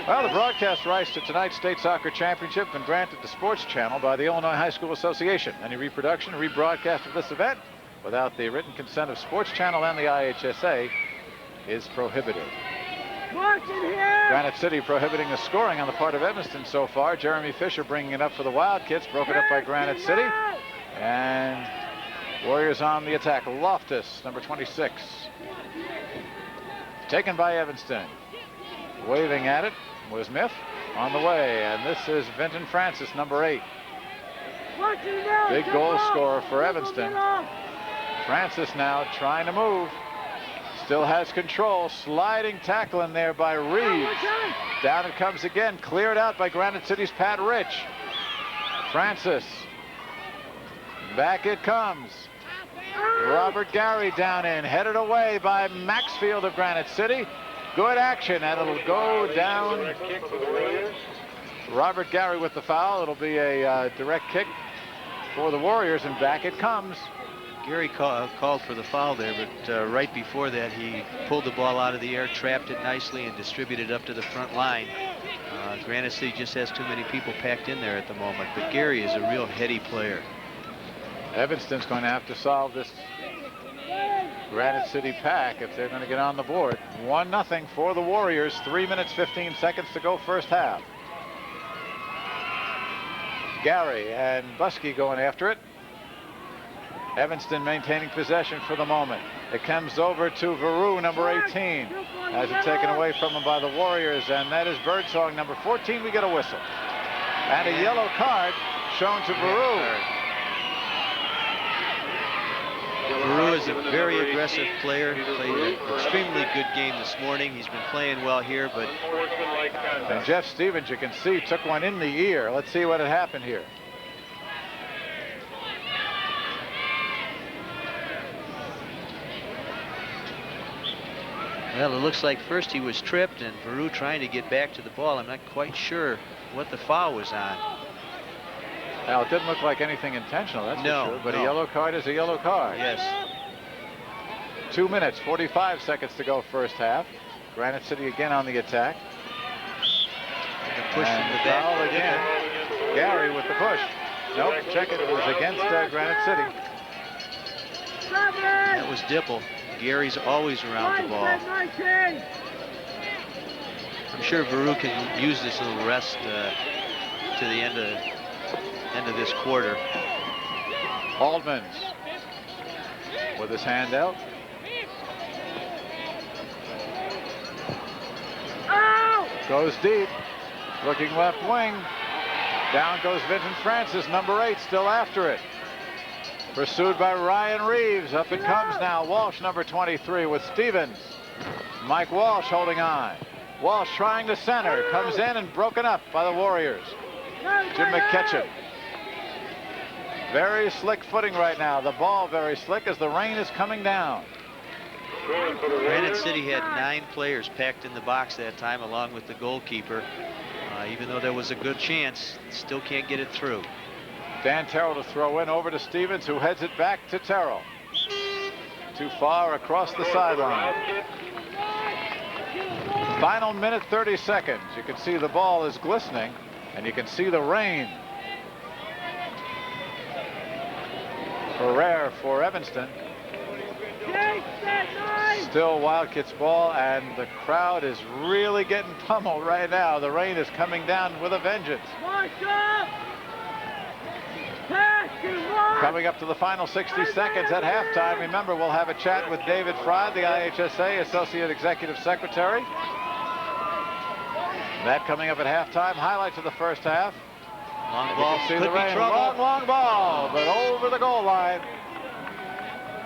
Well, the broadcast rights to tonight's State Soccer Championship have been granted to Sports Channel by the Illinois High School Association. Any reproduction, rebroadcast of this event without the written consent of Sports Channel and the IHSA is prohibited. Granite City prohibiting the scoring on the part of Evanston so far. Jeremy Fisher bringing it up for the Wildcats, broken up by Granite City. And Warriors on the attack. Loftus, number 26. Taken by Evanston. Waving at it was Miff on the way, and this is Vinton Francis, number 8. Big goal scorer for Evanston. Francis now trying to move. Still has control. Sliding tackle in there by Reeves. Down it comes again. Cleared out by Granite City's Pat Rich. Francis. Back it comes. Robert Gary down in. Headed away by Maxfield of Granite City. Good action, and it'll go down. Robert Gary with the foul. It'll be a direct kick for the Warriors, and back it comes. Gary called for the foul there, but right before that, he pulled the ball out of the air, trapped it nicely, and distributed up to the front line. Granite City just has too many people packed in there at the moment, but Gary is a real heady player. Evanston's going to have to solve this Granite City pack if they're going to get on the board. 1-0 for the Warriors. 3 minutes, 15 seconds to go first half. Gary and Buskey going after it. Evanston maintaining possession for the moment. It comes over to Veru, number 18. Has it taken away from him by the Warriors, and that is Birdsong, number 14. We get a whistle. And a yellow card shown to Veru. Veru is a very aggressive player. He played an extremely good game this morning. He's been playing well here, but... And Jeff Stevens, you can see, took one in the ear. Let's see what had happened here. Well, it looks like first he was tripped, and Veru trying to get back to the ball. I'm not quite sure what the foul was on. Now, it didn't look like anything intentional, that's for sure, but a yellow card is a yellow card. Yes. 2 minutes, 45 seconds to go first half. Granite City again on the attack. The push and from the foul back. again. Gary with the push. Nope, check it. It was against Granite City. That was Dipple. Gary's always around the ball. I'm sure Veru can use this little rest to the end of this quarter. Altmans with his hand out. Goes deep. Looking left wing. Down goes Vinton Francis, number 8, still after it. Pursued by Ryan Reeves. Up it comes now. Walsh, number 23, with Stevens. Mike Walsh holding on. Walsh trying to center. Comes in and broken up by the Warriors. Jim McKetchan. Very slick footing right now. The ball very slick as the rain is coming down. Granite City had 9 players packed in the box that time, along with the goalkeeper. Even though there was a good chance, still can't get it through. Dan Terrell to throw in over to Stevens, who heads it back to Terrell. Too far across the sideline. Final minute, 30 seconds. You can see the ball is glistening, and you can see the rain. Ferrer for Evanston. Still Wildcats ball, and the crowd is really getting pummeled right now. The rain is coming down with a vengeance. Coming up to the final 60 seconds at halftime. Remember, we'll have a chat with David Fry, the IHSA Associate Executive Secretary. That coming up at halftime. Highlights of the first half. Long ball, see the rain. Long ball, but over the goal line.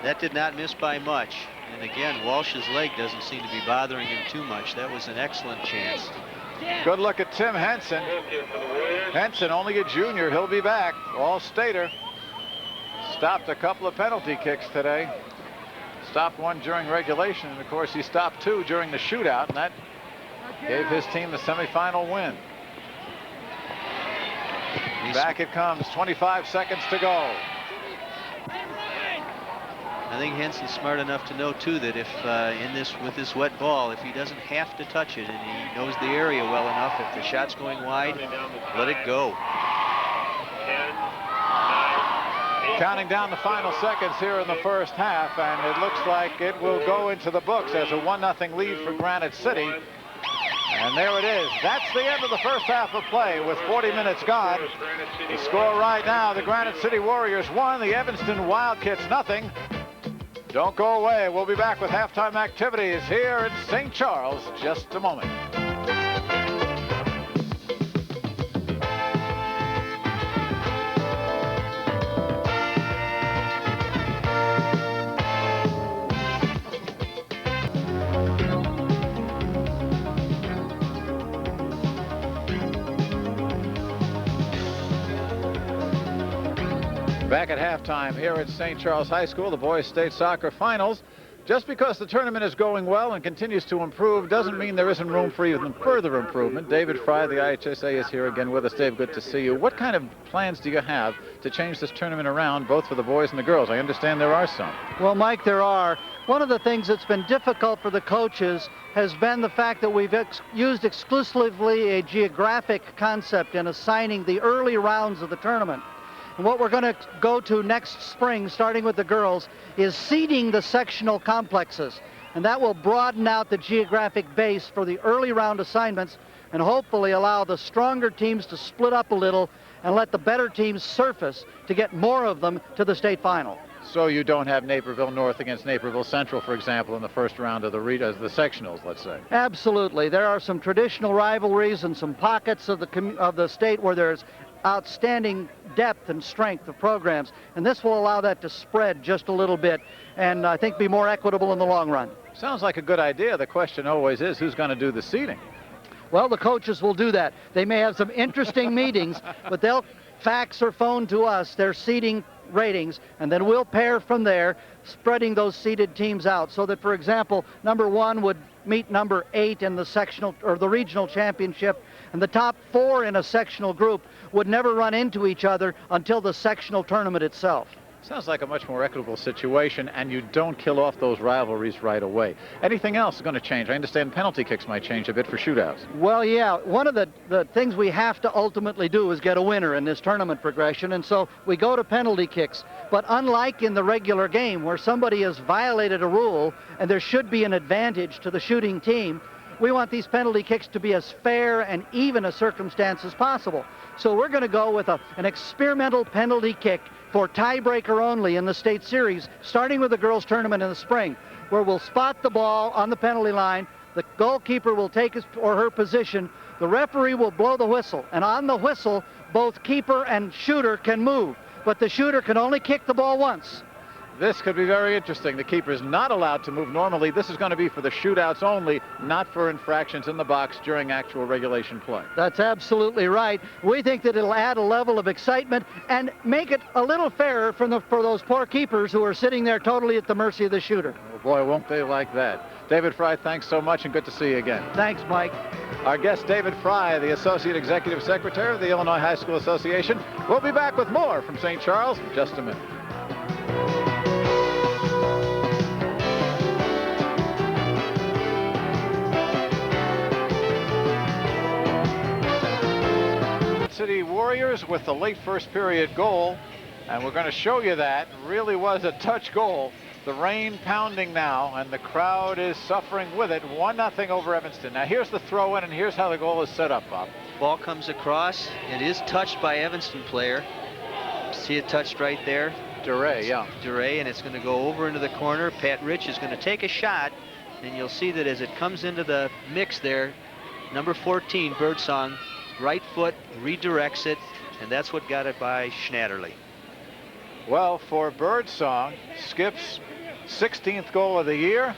That did not miss by much. And again, Walsh's leg doesn't seem to be bothering him too much. That was an excellent chance. Good look at Tim Henson. Henson, only a junior. He'll be back. All-stater. Stopped a couple of penalty kicks today. Stopped one during regulation, and of course he stopped 2 during the shootout, and that gave his team the semifinal win. Back it comes. 25 seconds to go. I think Henson's smart enough to know too that if with this wet ball, if he doesn't have to touch it and he knows the area well enough, if the shot's going wide, let it go. 10, 9, 8. Counting down the final seconds here in the first half, and it looks like it will go into the books as a 1-0 lead for Granite City. And there it is. That's the end of the first half of play with 40 minutes gone. The score right now, the Granite City Warriors 1, the Evanston Wildcats 0. Don't go away. We'll be back with halftime activities here in St. Charles just a moment. Back at halftime here at St. Charles High School, the boys state soccer finals. Just because the tournament is going well and continues to improve doesn't mean there isn't room for even further improvement. David Fry, the IHSA, is here again with us. Dave, good to see you. What kind of plans do you have to change this tournament around, both for the boys and the girls? I understand there are some. Well, Mike, there are. One of the things that's been difficult for the coaches has been the fact that we've used exclusively a geographic concept in assigning the early rounds of the tournament. And what we're going to go to next spring, starting with the girls, is seeding the sectional complexes. And that will broaden out the geographic base for the early round assignments and hopefully allow the stronger teams to split up a little and let the better teams surface to get more of them to the state final. So you don't have Naperville North against Naperville Central, for example, in the first round of the sectionals, let's say. Absolutely. There are some traditional rivalries and some pockets of the state where there's outstanding depth and strength of programs, and this will allow that to spread just a little bit and I think be more equitable in the long run. Sounds like a good idea. The question always is, who's going to do the seeding? Well, the coaches will do that. They may have some interesting meetings, but they'll fax or phone to us their seeding ratings, and then we'll pair from there, spreading those seeded teams out so that, for example, number 1 would meet number 8 in the sectional or the regional championship, and the top 4 in a sectional group would never run into each other until the sectional tournament itself. Sounds like a much more equitable situation, and you don't kill off those rivalries right away. Anything else is going to change? I understand penalty kicks might change a bit for shootouts. Well, yeah, one of the things we have to ultimately do is get a winner in this tournament progression, and so we go to penalty kicks. But unlike in the regular game where somebody has violated a rule and there should be an advantage to the shooting team, we want these penalty kicks to be as fair and even a circumstance as possible. So we're going to go with an experimental penalty kick for tiebreaker only in the state series, starting with the girls' tournament in the spring, where we'll spot the ball on the penalty line, the goalkeeper will take his or her position, the referee will blow the whistle, and on the whistle, both keeper and shooter can move. but the shooter can only kick the ball once. This could be very interesting. The keeper is not allowed to move normally. This is going to be for the shootouts only, not for infractions in the box during actual regulation play. That's absolutely right. We think that it'll add a level of excitement and make it a little fairer for those poor keepers who are sitting there totally at the mercy of the shooter. Oh boy, won't they like that. David Fry, thanks so much and good to see you again. Thanks, Mike. Our guest, David Fry, the Associate Executive Secretary of the Illinois High School Association. We'll be back with more from St. Charles in just a minute. City Warriors with the late first period goal, and we're going to show you that. It really was a touch goal. The rain pounding now, and the crowd is suffering with it. 1-0 over Evanston. Now here's the throw in, and here's how the goal is set up, Bob. Ball comes across. It is touched by Evanston player. See it touched right there? DeRay, yeah. DeRay, and it's going to go over into the corner. Pat Rich is going to take a shot, and you'll see that as it comes into the mix there, number 14, Birdsong, right foot redirects it, and that's what got it by Schnatterly. Well, for Birdsong, Skip's 16th goal of the year,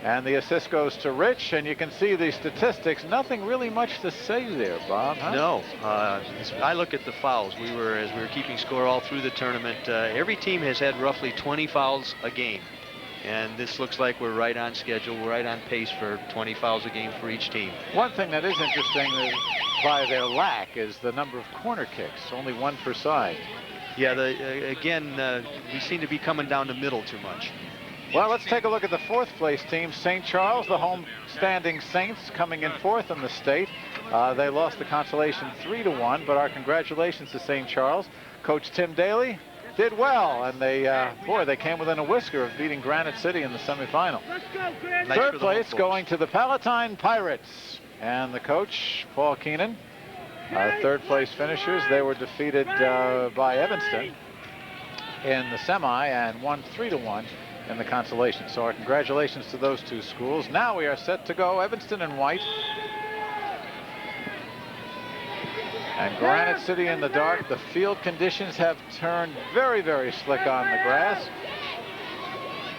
and the assist goes to Rich, and you can see the statistics. Nothing really much to say there, Bob, huh? No. I look at the fouls. As we were keeping score all through the tournament, every team has had roughly 20 fouls a game. And this looks like we're right on schedule. We're right on pace for 20 fouls a game for each team. One thing that is interesting by their lack is the number of corner kicks, only 1 per side. Yeah, we seem to be coming down the middle too much. Well, let's take a look at the 4th place team, St. Charles, the home standing Saints, coming in 4th in the state. They lost the consolation 3-1, but our congratulations to St. Charles. Coach Tim Daly did well, and they came within a whisker of beating Granite City in the semifinal. Nice. 3rd place going to the Palatine Pirates, and the coach, Paul Keenan. 3rd place finishers, they were defeated by Evanston in the semi and won 3-1 in the consolation. So our congratulations to those 2 schools. Now we are set to go Evanston and White. And Granite City in the dark. The field conditions have turned very, very slick on the grass.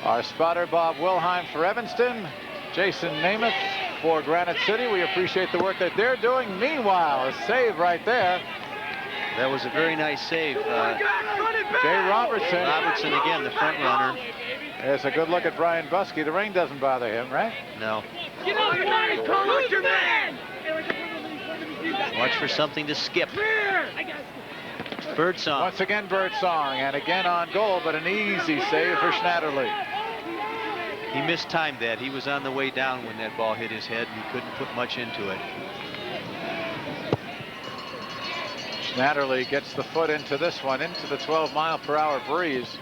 Our spotter, Bob Wilheim, for Evanston. Jason Namath for Granite City. We appreciate the work that they're doing. Meanwhile, a save right there. That was a very nice save. Jay Robertson. Robertson again, the front runner. There's a good look at Brian Buskey. The rain doesn't bother him, right? No. Watch for something to skip. Birdsong. Once again, Birdsong, and again on goal, but an easy save for Schnatterly. He mistimed that. He was on the way down when that ball hit his head, and he couldn't put much into it. Schnatterly gets the foot into this one, into the 12-mile-per-hour breeze.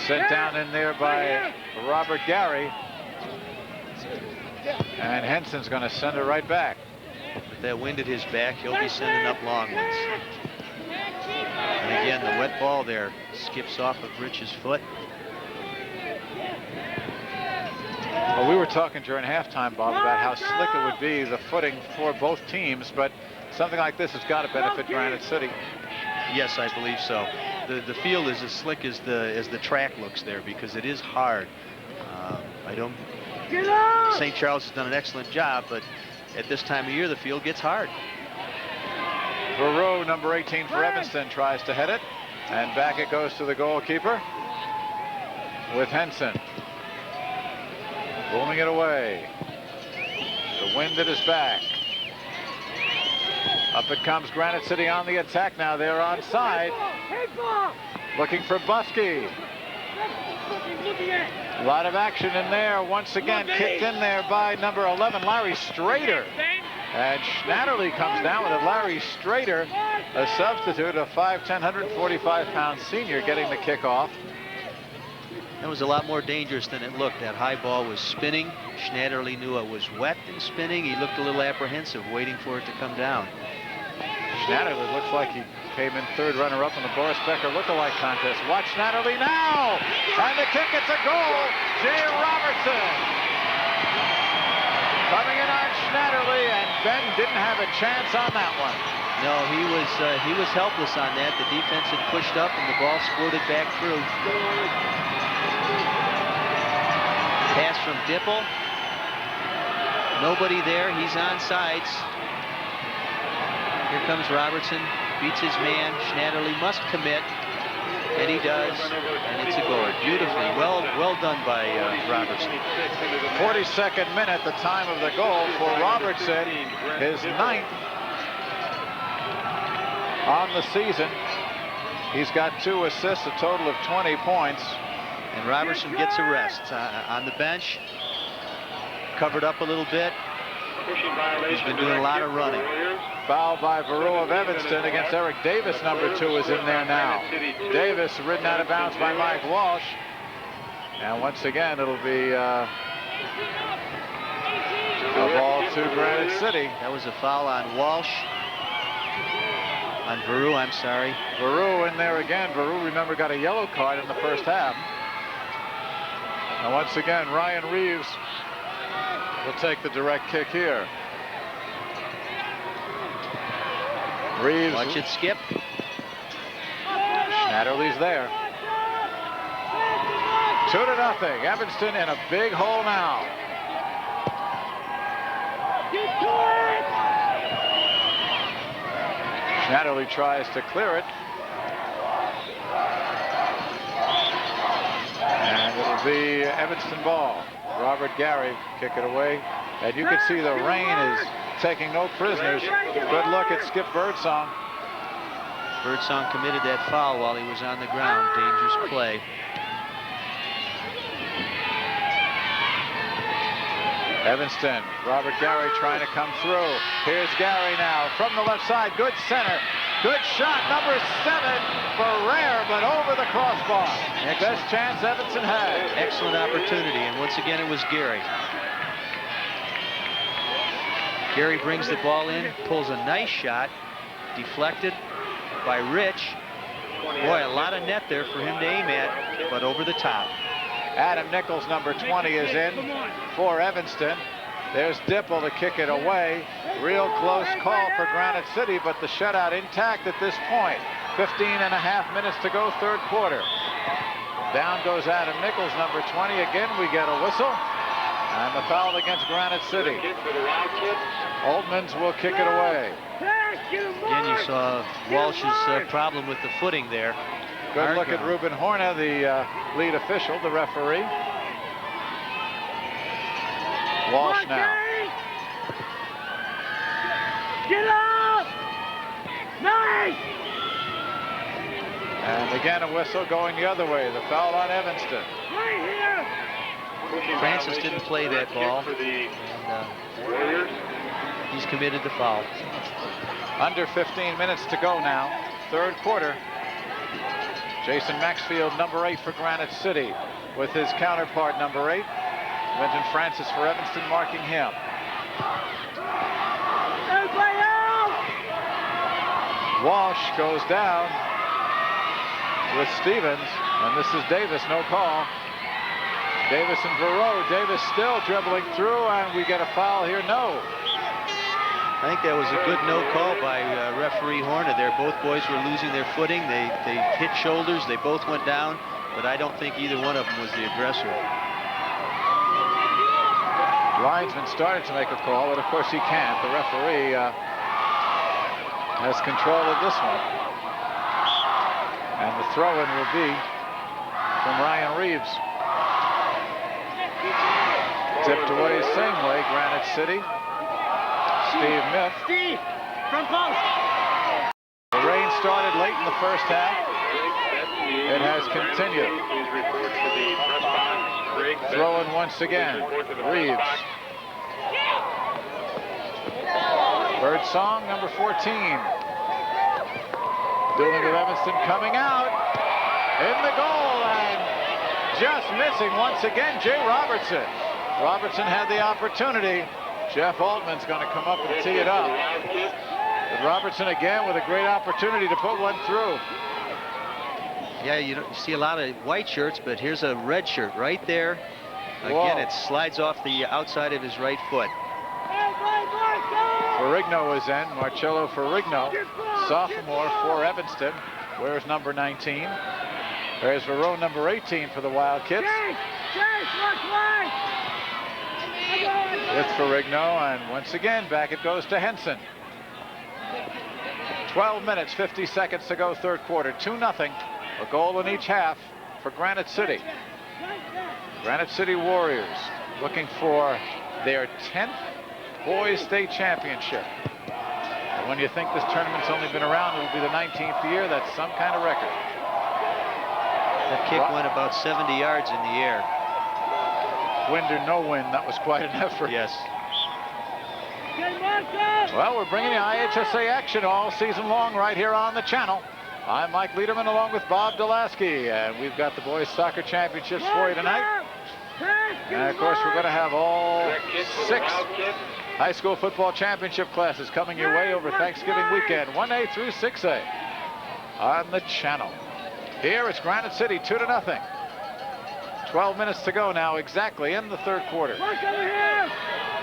Sent down in there by Robert Gary. And Henson's going to send it right back. With that wind at his back, he'll be sending up long ones. And again, the wet ball there skips off of Rich's foot. Well, we were talking during halftime, Bob, about how slick it would be, the footing for both teams, but something like this has got to benefit Granite City. Yes, I believe so. The field is as slick as the track looks there, because it is hard. St. Charles has done an excellent job, but at this time of year, the field gets hard. Verreau, number 18 for Evanston, tries to head it, and back it goes to the goalkeeper with Henson. Booming it away. The wind at his back. Up it comes Granite City on the attack now. They're onside. Looking for Buskey. A lot of action in there. Once again, kicked in there by number 11, Larry Strader. And Schnatterly comes down with it. Larry Strader, a substitute, a 5'10", 145-pound senior, getting the kickoff. That was a lot more dangerous than it looked. That high ball was spinning. Schnatterly knew it was wet and spinning. He looked a little apprehensive, waiting for it to come down. Schnatterly looks like he came in 3rd runner-up in the Boris Becker look-alike contest. Watch Schnatterly now! And the kick, it's a goal! Jay Robertson! Coming in on Schnatterly, and Ben didn't have a chance on that one. No, he was helpless on that. The defense had pushed up, and the ball squirted back through. Pass from Dipple. Nobody there. He's on sides. Here comes Robertson. Beats his man. Schnatterly must commit. And he does. And it's a goal. Beautifully. Well done by Robertson. 42nd minute, the time of the goal for Robertson. His 9th on the season. He's got 2 assists, a total of 20 points. And Robertson gets a rest on the bench. Covered up a little bit. He's been doing a lot of running. Foul by Veru of Evanston against Eric Davis. Number 2 is in there now. Davis ridden out of bounds by Mike Walsh. And once again, it'll be a ball to Granite City. That was a foul on Walsh. On Veru, I'm sorry. Veru in there again. Veru, remember, got a yellow card in the first half. And once again, Ryan Reeves will take the direct kick here. Reeves. Watch it skip. Schnatterly's there. 2-0. Evanston in a big hole now. Schnatterly tries to clear it. And it'll be Evanston ball. Robert Gary kick it away. And you can see the rain is taking no prisoners. Good look at Skip Birdsong. Birdsong committed that foul while he was on the ground. Dangerous play. Evanston, Robert Gary trying to come through. Here's Gary now from the left side. Good center. Good shot, number 7 for Rare, but over the crossbar. Excellent. Best chance Evanston had. Excellent opportunity, and once again it was Gary. Gary brings the ball in, pulls a nice shot, deflected by Rich. Boy, a lot of net there for him to aim at, but over the top. Adam Nichols, number 20, is in for Evanston. There's Dipple to kick it away. Real close call for Granite City, but the shutout intact at this point. 15.5 minutes to go, third quarter. Down goes Adam Nichols, number 20. Again, we get a whistle. And the foul against Granite City. OLTMANS will kick it away. Again, you saw Walsh's problem with the footing there. Good look at Ruben Horna, the lead official, the referee. Walsh now. Get up! Nice! And again, a whistle going the other way. The foul on Evanston. Right here! Francis didn't play that ball. And, he's committed the foul. Under 15 minutes to go now. Third quarter. Jason Maxfield, number 8 for Granite City, with his counterpart, number 8. Quentin Francis for Evanston, marking him. Walsh goes down with Stevens, and this is Davis, no call. Davis and Veru. Davis still dribbling through, and we get a foul here, no. I think that was a good no call by referee Horna there. Both boys were losing their footing. They hit shoulders. They both went down, but I don't think either one of them was the aggressor. Linesman started to make a call, but of course he can't. The referee has control of this one. And the throw-in will be from Ryan Reeves. Tipped away same way, Granite City. Steve Miff. Steve, from post. The rain started late in the first half. It has continued. Throwing once again. Reeves. Birdsong, number 14. Dealing with Evanston coming out. In the goal, and just missing once again, Jay Robertson. Robertson had the opportunity. Jeff OLTMANS going to come up and tee it up. But Robertson again with a great opportunity to put one through. Yeah, you see a lot of white shirts, but here's a red shirt right there. Again, it slides off the outside of his right foot. Ferrigno is in. Marcello Ferrigno, sophomore for Evanston, wears number 19. There's Verone, number 18 for the Wildcats. It's Ferrigno, and once again, back it goes to HENSON. 12 minutes, 50 seconds to go, third quarter. 2-0, a goal in each half for Granite City. Granite City Warriors looking for their 10th boys state championship. And when you think this tournament's only been around, it will be the 19th year. That's some kind of record. That kick went about 70 yards in the air. Wind or no wind, that was quite an effort. Yes. Well, we're bringing you IHSA action all season long right here on the channel. I'm Mike Lederman along with Bob Dulaski, and we've got the boys soccer championships for you tonight. And of course, we're going to have all 6 high school football championship classes coming your way over Thanksgiving weekend, 1A through 6A on the channel. Here it's Granite City, 2-0. 12 minutes to go now, exactly in the third quarter.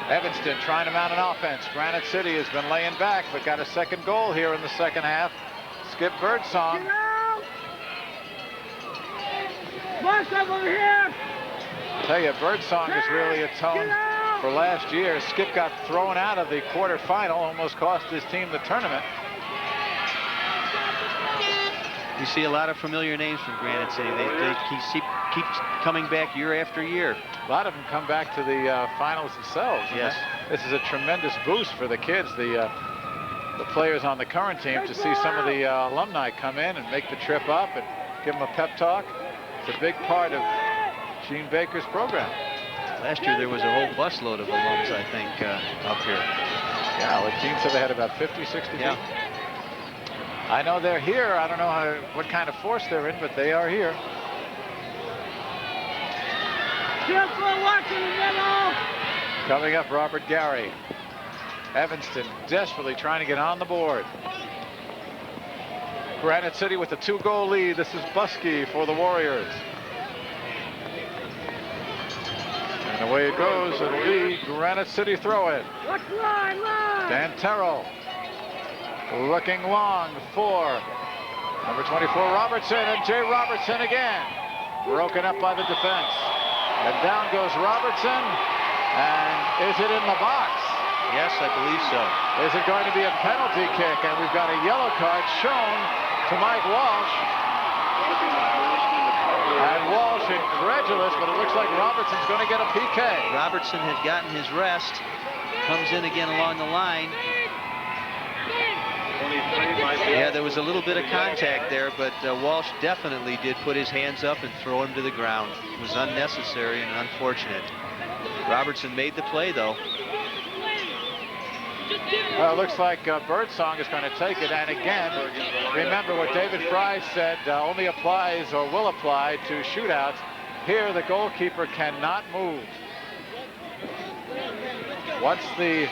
Evanston trying to mount an offense. Granite City has been laying back, but got a second goal here in the second half. Skip Birdsong. I tell you, Birdsong is really atoned for last year. Skip got thrown out of the quarterfinal, almost cost his team the tournament. You see a lot of familiar names from Granite City. They keep coming back year after year. A lot of them come back to the finals themselves. Yes. This is a tremendous boost for the kids, the players on the current team, to see some of the alumni come in and make the trip up and give them a pep talk. It's a big part of Gene Baker's program. Last year there was a whole busload of alums, I think, up here. Yeah, like Gene said, they had about 50, 60 people. I know they're here. I don't know what kind of force they're in, but they are here. Coming up, Robert Gary. Evanston desperately trying to get on the board. Granite City with a 2-goal lead. This is Buske for the Warriors. And away it goes. It'll be Granite City throw-in. Dan Terrell. Looking long for number 24 Robertson, and Jay Robertson again. Broken up by the defense. And down goes Robertson. And is it in the box? Yes, I believe so. Is it going to be a penalty kick? And we've got a yellow card shown to Mike Walsh. And Walsh incredulous, but it looks like Robertson's going to get a PK. Robertson had gotten his rest. Comes in again along the line. Yeah, there was a little bit of contact there, but Walsh definitely did put his hands up and throw him to the ground. It was unnecessary and unfortunate. Robertson made the play, though. Well, it looks like Birdsong is going to take it. And again, remember what David Fry said only applies or will apply to shootouts. Here, the goalkeeper cannot move. Once the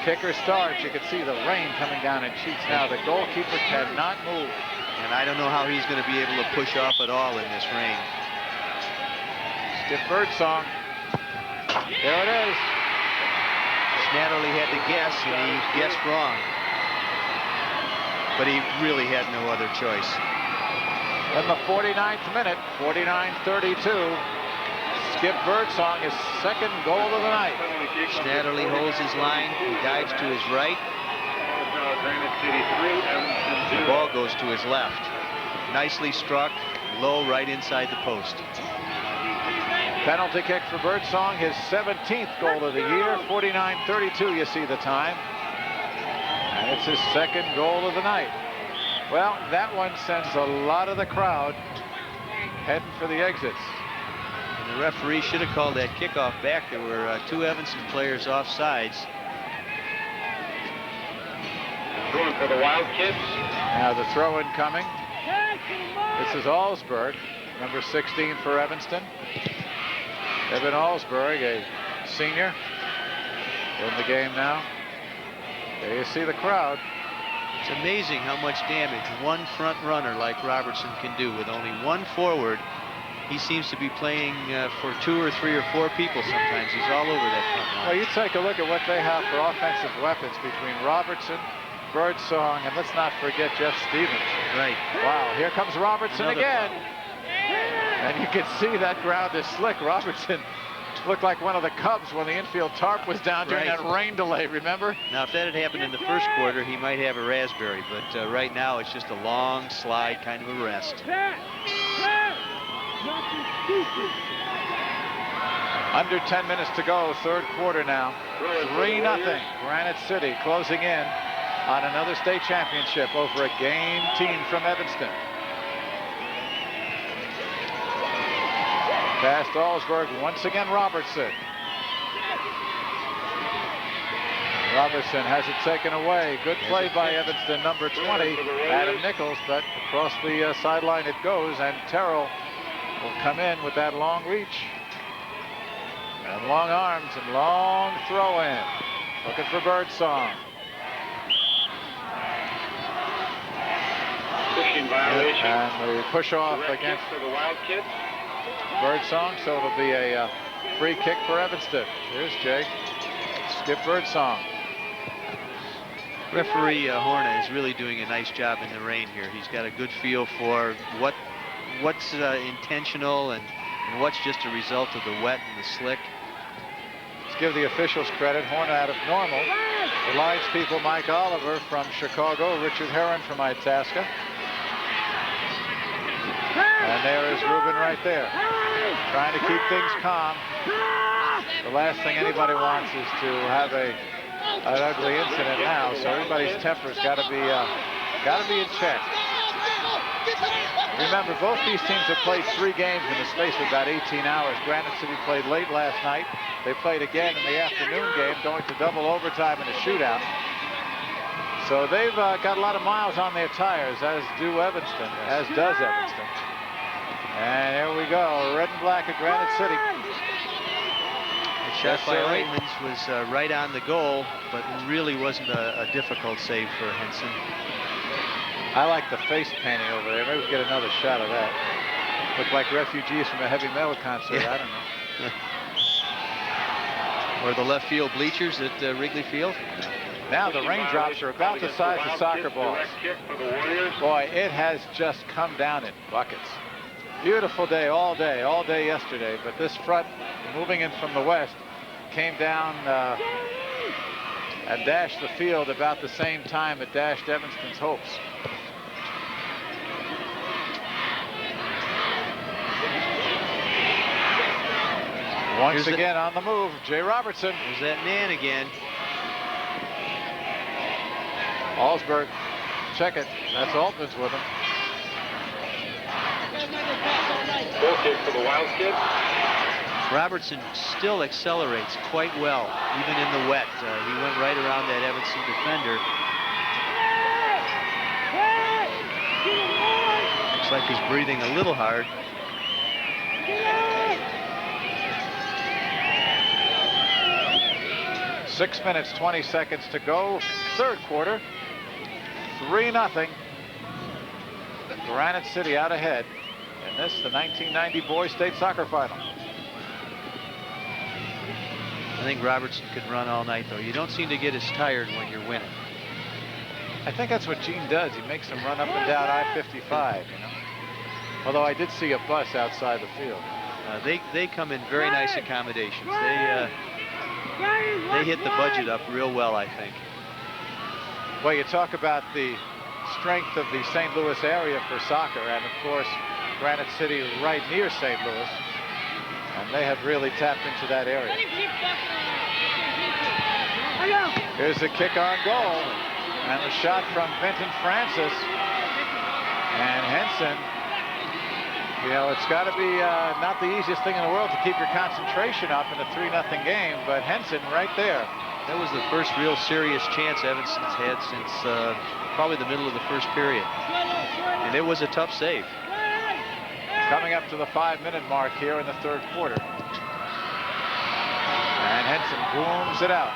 kicker starts, you can see the rain coming down in sheets now. The goalkeeper cannot move. And I don't know how he's going to be able to push off at all in this rain. Skip Birdsong. There it is. Schnatterly had to guess, and he guessed wrong. But he really had no other choice. In the 49th minute, 49-32. Skip Birdsong, his second goal of the night. Schnatterly holds his line. He dives to his right. The ball goes to his left. Nicely struck, low right inside the post. Penalty kick for Birdsong, his 17th goal of the year. 49-32, you see the time. And it's his second goal of the night. Well, that one sends a lot of the crowd heading for the exits. And the referee should have called that kickoff back. There were 2 Evanston players off sides. Throwing for the Wildcats. Now the throw-in coming. This is Allsberg, number 16 for Evanston. Evan Allsberg, a senior, in the game now. There you see the crowd. It's amazing how much damage one front runner like Robertson can do with only one forward. he seems to be playing for 2 or 3 or 4 people sometimes. He's all over that front line. Well, you take a look at what they have for offensive weapons between Robertson, Birdsong, and let's not forget Jeff Stevens. Right. Wow, here comes Robertson again. And you can see that ground is slick. Robertson looked like one of the Cubs when the infield tarp was down during that rain delay, remember? Now, if that had happened in the first quarter, he might have a raspberry, but right now it's just a long slide, kind of a rest. Under 10 minutes to go, third quarter now. 3-0. Granite City closing in on another state championship over a game team from Evanston. Past Allsburg, once again Robertson. Robertson has it taken away. Good play by Evanston, number 20, Adam Nichols, but across the sideline it goes, and Terrell will come in with that long reach. And long arms and long throw in. Looking for Birdsong. Pushing violation. And the push off against for the Wild Kids. Birdsong, so it'll be a free kick for Evanston. Here's Jake. Skip Birdsong. Referee Horna is really doing a nice job in the rain here. He's got a good feel for what's intentional and what's just a result of the wet and the slick. Let's give the officials credit. Horna out of normal. The Lions people, Mike Oliver from Chicago, Richard Herron from Itasca. And there is Ruben right there, trying to keep things calm. The last thing anybody wants is to have an ugly incident now, so everybody's temper's got to be in check. Remember, both these teams have played 3 games in the space of about 18 hours. Granite City played late last night. They played again in the afternoon game, going to double overtime in a shootout. So they've got a lot of miles on their tires, as do Evanston, as does Evanston. And here we go, red and black at Granite City. The shot by Oitmans was right on the goal, but really wasn't a difficult save for Henson. I like the face painting over there. Maybe we get another shot of that. Look like refugees from a heavy metal concert. Yeah. I don't know. Or the left field bleachers at Wrigley Field. Now the raindrops are about the size of soccer balls. Boy, it has just come down in buckets. Beautiful day all day yesterday, but this front moving in from the west came down and dashed the field about the same time it dashed Evanston's hopes. Once again on the move, Jay Robertson. There's that man again. Allsburg, check it. That's Altman's with him. Goal kick for the Wild Kids. Robertson still accelerates quite well, even in the wet. He went right around that Evanston defender. Looks like he's breathing a little hard. 6 minutes, 20 seconds to go. Third quarter. 3-0. Granite City out ahead. And this, the 1990 Boys State Soccer Final. I think Robertson could run all night, though. You don't seem to get as tired when you're winning. I think that's what Gene does. He makes them run up and down I-55, you know. Although I did see a bus outside the field. They come in very nice accommodations. They hit the budget up real well, I think. Well, you talk about the strength of the St. Louis area for soccer, and of course, Granite City is right near St. Louis, and they have really tapped into that area. Here's the kick on goal, and the shot from Vinton Francis. And Henson, you know, it's got to be not the easiest thing in the world to keep your concentration up in a 3-0 game, but Henson right there. That was the first real serious chance Evanston's had since probably the middle of the first period. And it was a tough save. Coming up to the 5-minute mark here in the third quarter. And Henson booms it out.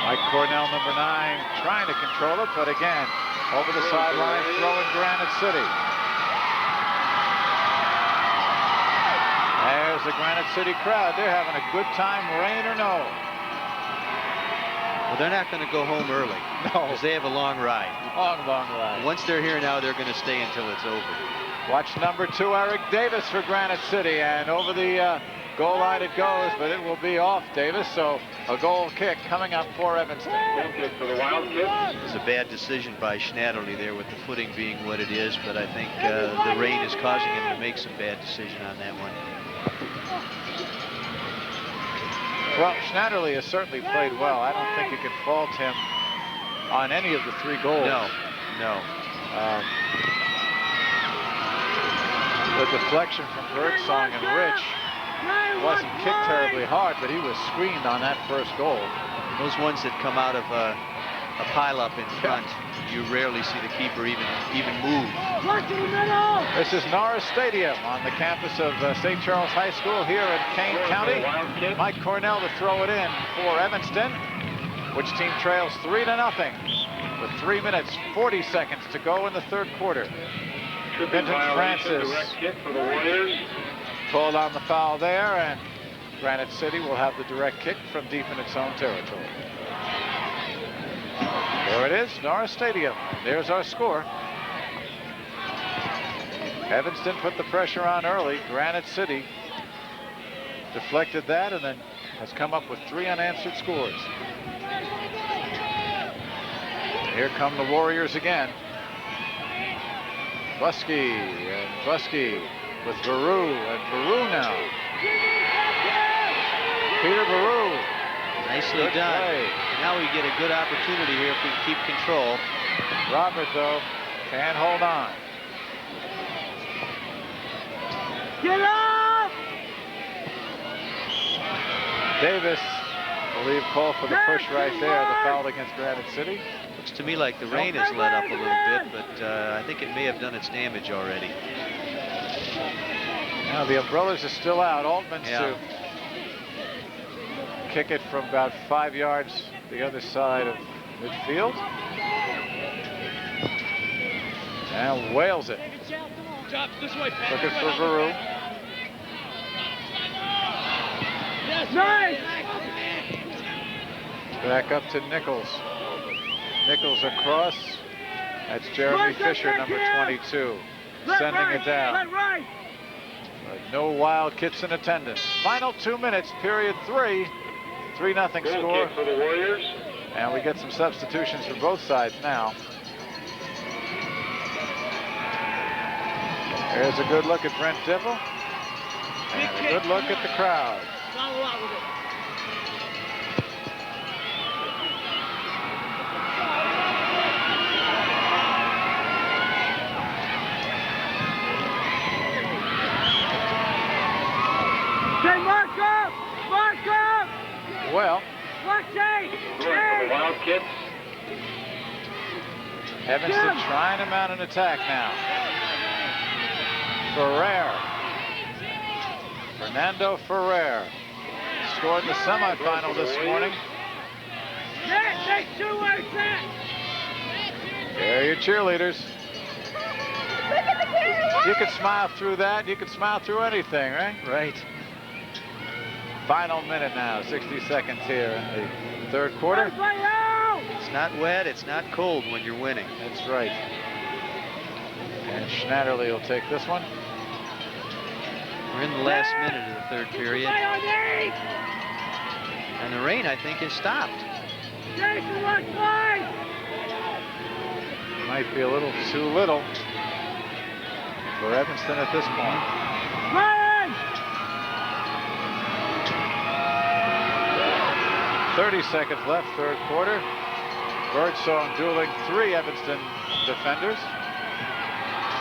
Mike Cornell, number 9, trying to control it, but again, over the sideline, throwing Granite City. There's the Granite City crowd. They're having a good time, rain or no. Well, they're not going to go home early. No. Because they have a long ride. Long ride. Once they're here now, they're going to stay until it's over. Watch number 2, Eric Davis for Granite City, and over the goal line it goes, but it will be off Davis, so a goal kick coming up for Evanston. Goal kick for the Wildcats. It's a bad decision by Schnatterly there with the footing being what it is, but I think the rain is causing him to make some bad decision on that one. Well, Schnatterly has certainly played well. I don't think you can fault him on any of the 3 goals. No. The deflection from Birdsong and Rich wasn't kicked terribly hard, but he was screened on that first goal. Those ones that come out of a pileup in front, you rarely see the keeper even move. This is Norris Stadium on the campus of St. Charles High School here in Kane County. Mike Cornell to throw it in for Evanston, which team trails 3-0 with 3 minutes 40 seconds to go in the 3rd quarter. Vinton Francis pulled on the foul there, and Granite City will have the direct kick from deep in its own territory. There it is, Norris Stadium. There's our score. Evanston put the pressure on early. Granite City deflected that and then has come up with 3 unanswered scores. Here come the Warriors again. Buske with Baru, and Baru now. Peter Baru. Nicely done. Play. Now we get a good opportunity here if we keep control. Robert, though, can't hold on. Get up! Davis, I believe, called for the push right there, the foul against Granite City. Looks to me like the rain has let up a little bit, but I think it may have done its damage already. Now the umbrellas are still out. Altman's to kick it from about 5 yards the other side of midfield. And whales it. Looking for Baru. Nice! Back up to Nichols. Nichols across. That's Jeremy Fisher, number 22, sending it down. But no wild kits in attendance. Final 2 minutes, period 3. 3-0 score. For the Warriors. And we get some substitutions for both sides now. There's a good look at Brent Dibble. And a good look at the crowd. Follow up with it. Mark up! Well, Watch it! For the Wildcats. Evanston trying to mount an attack now. Fernando Ferrer scored in the semifinal this morning. Take 2 words that! There are your cheerleaders. You could smile through that. You could smile through anything, right? Right. Final minute now, 60 seconds here in the 3rd quarter. It's not wet, it's not cold when you're winning. That's right. And Schnatterly will take this one. We're in the last minute of the 3rd period. And the rain, I think, has stopped. Might be a little too little for Evanston at this point. 30 seconds left, 3rd quarter. Birdsong dueling 3 Evanston defenders.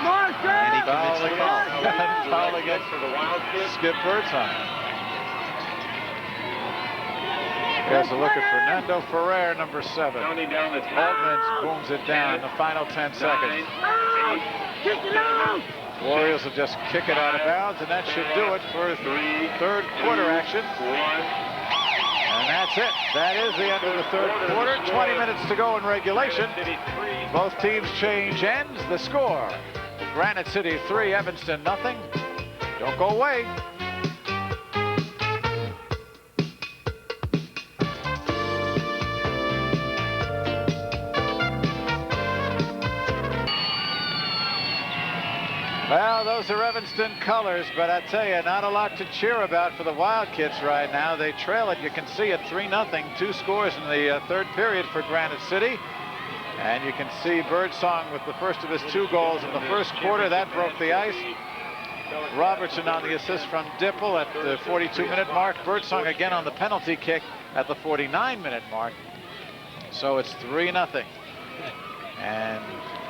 And he commits the foul. Foul against Skip Birdsong. Here's a look at Fernando Ferrer, number 7. Altman's booms it down in the final 10 seconds. Warriors will just kick it out of bounds, and that should do it for 3rd quarter action. And that's it. That is the end of the third quarter. 20 minutes to go in regulation. Both teams change ends. The score, Granite City 3, Evanston nothing. Don't go away. Well, those are Evanston colors, but I tell you, not a lot to cheer about for the Wildcats right now. They trail it. You can see it 3-0. 2 scores in the third period for Granite City. And you can see Birdsong with the first of his 2 goals in the first quarter. That broke the ice. Robertson on the assist from Dipple at the 42-minute mark. Birdsong again on the penalty kick at the 49-minute mark. So it's 3-0. And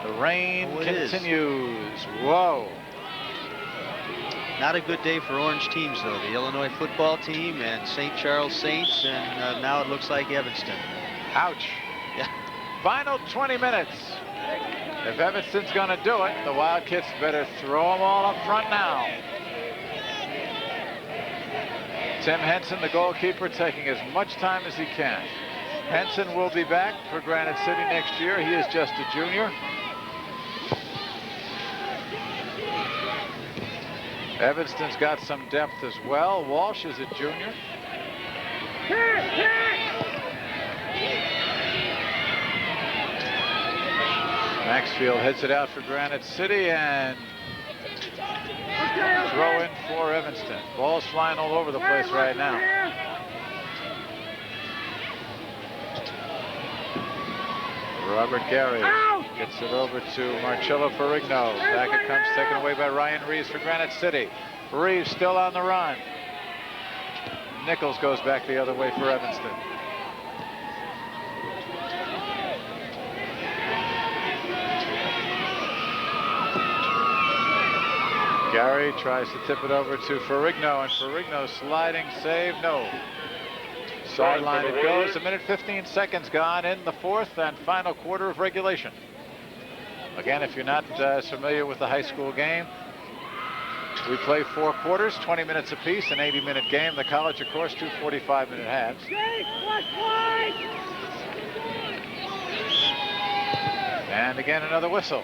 the rain continues. Whoa. Not a good day for orange teams, though. The Illinois football team and St. Charles Saints, and now it looks like Evanston. Ouch. Yeah. Final 20 minutes. If Evanston's going to do it, the Wildcats better throw them all up front now. Tim Henson, the goalkeeper, taking as much time as he can. Henson will be back for Granite City next year. He is just a junior. Evanston's got some depth as well. Walsh is a junior. Maxfield heads it out for Granite City and throw in for Evanston. Ball's flying all over the place right now. Robert Gary gets it over to Marcello Ferrigno. Back it comes, taken away by Ryan Reeves for Granite City. Reeves still on the run. Nichols goes back the other way for Evanston. Gary tries to tip it over to Ferrigno, and Ferrigno sliding save, no. Sideline it goes. 1:15 gone in the fourth and final quarter of regulation. Again, if you're not as familiar with the high school game, we play 4 quarters, 20 minutes apiece, an 80-minute game. The college, of course, 2 45-minute halves. And again, another whistle.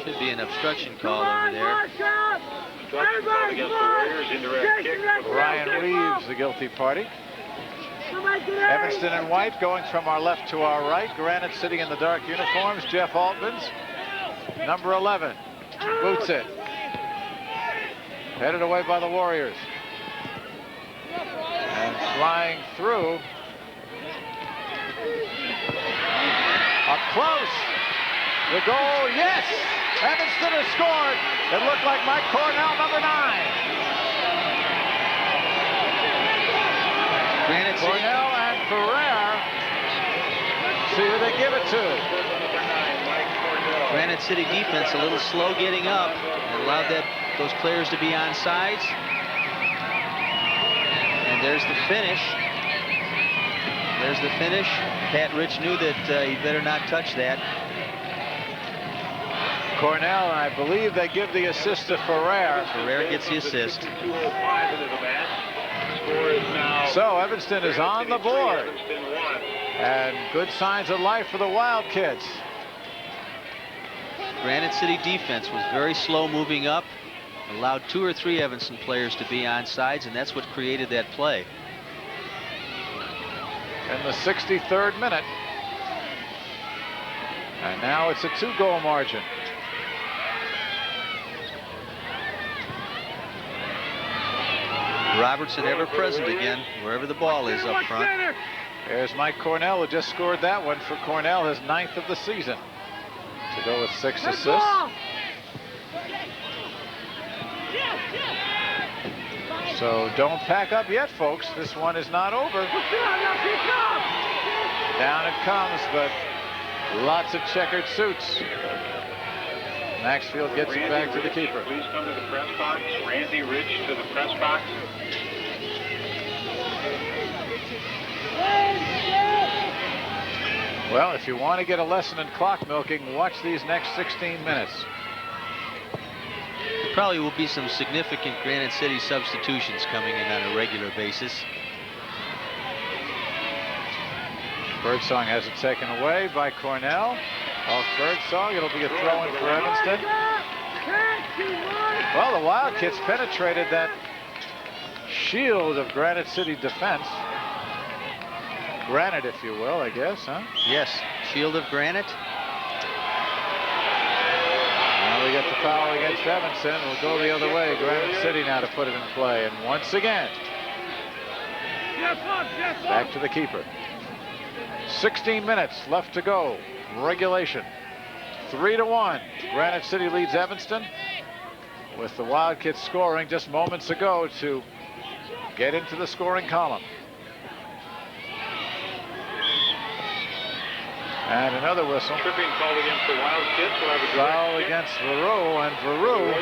Should be an obstruction call over there. Ryan Reeves, the guilty party. Evanston in white going from our left to our right. Granite City in the dark uniforms. Jeff Altmans, number 11, boots it. Headed away by the Warriors. And flying through. Up close. The goal, yes! Evanston has scored. It looked like Mike Cornell, number 9. Granite City. Cornell and Ferrer. See who they give it to. Granite City defense a little slow getting up and allowed those players to be on sides. And there's the finish. There's the finish. Pat Rich knew that he better not touch that. Cornell, and I believe they give the assist to Ferrer. Ferrer gets the assist. So Evanston is on the board. And good signs of life for the Wildcats. Granite City defense was very slow moving up, allowed 2 or 3 Evanston players to be on sides, and that's what created that play. In the 63rd minute. And now it's a 2-goal margin. Robertson ever present again, wherever the ball is up front. There's Mike Cornell, who just scored that one for Cornell, his 9th of the season. To go with 6 assists. So don't pack up yet, folks. This one is not over. Down it comes, but lots of checkered suits. Maxfield gets it back to the keeper. Please come to the press box. Randy Rich to the press box. Well, if you want to get a lesson in clock milking, watch these next 16 minutes. There probably will be some significant Granite City substitutions coming in on a regular basis. Birdsong has it taken away by Cornell. Off Birdsong, it'll be a throw-in for Evanston. Well, the Wildcats penetrated that shield of Granite City defense. Granite, if you will, I guess, huh? Yes, shield of granite. Now we get the foul against Evanston. We'll go the other way. Granite City now to put it in play. And once again, back to the keeper. 16 minutes left to go. Regulation. 3-1. Granite City leads Evanston, with the Wildcats scoring just moments ago to get into the scoring column. And another whistle. Tripping called against the Wildcats. We'll have a Foul against Veru, and Veru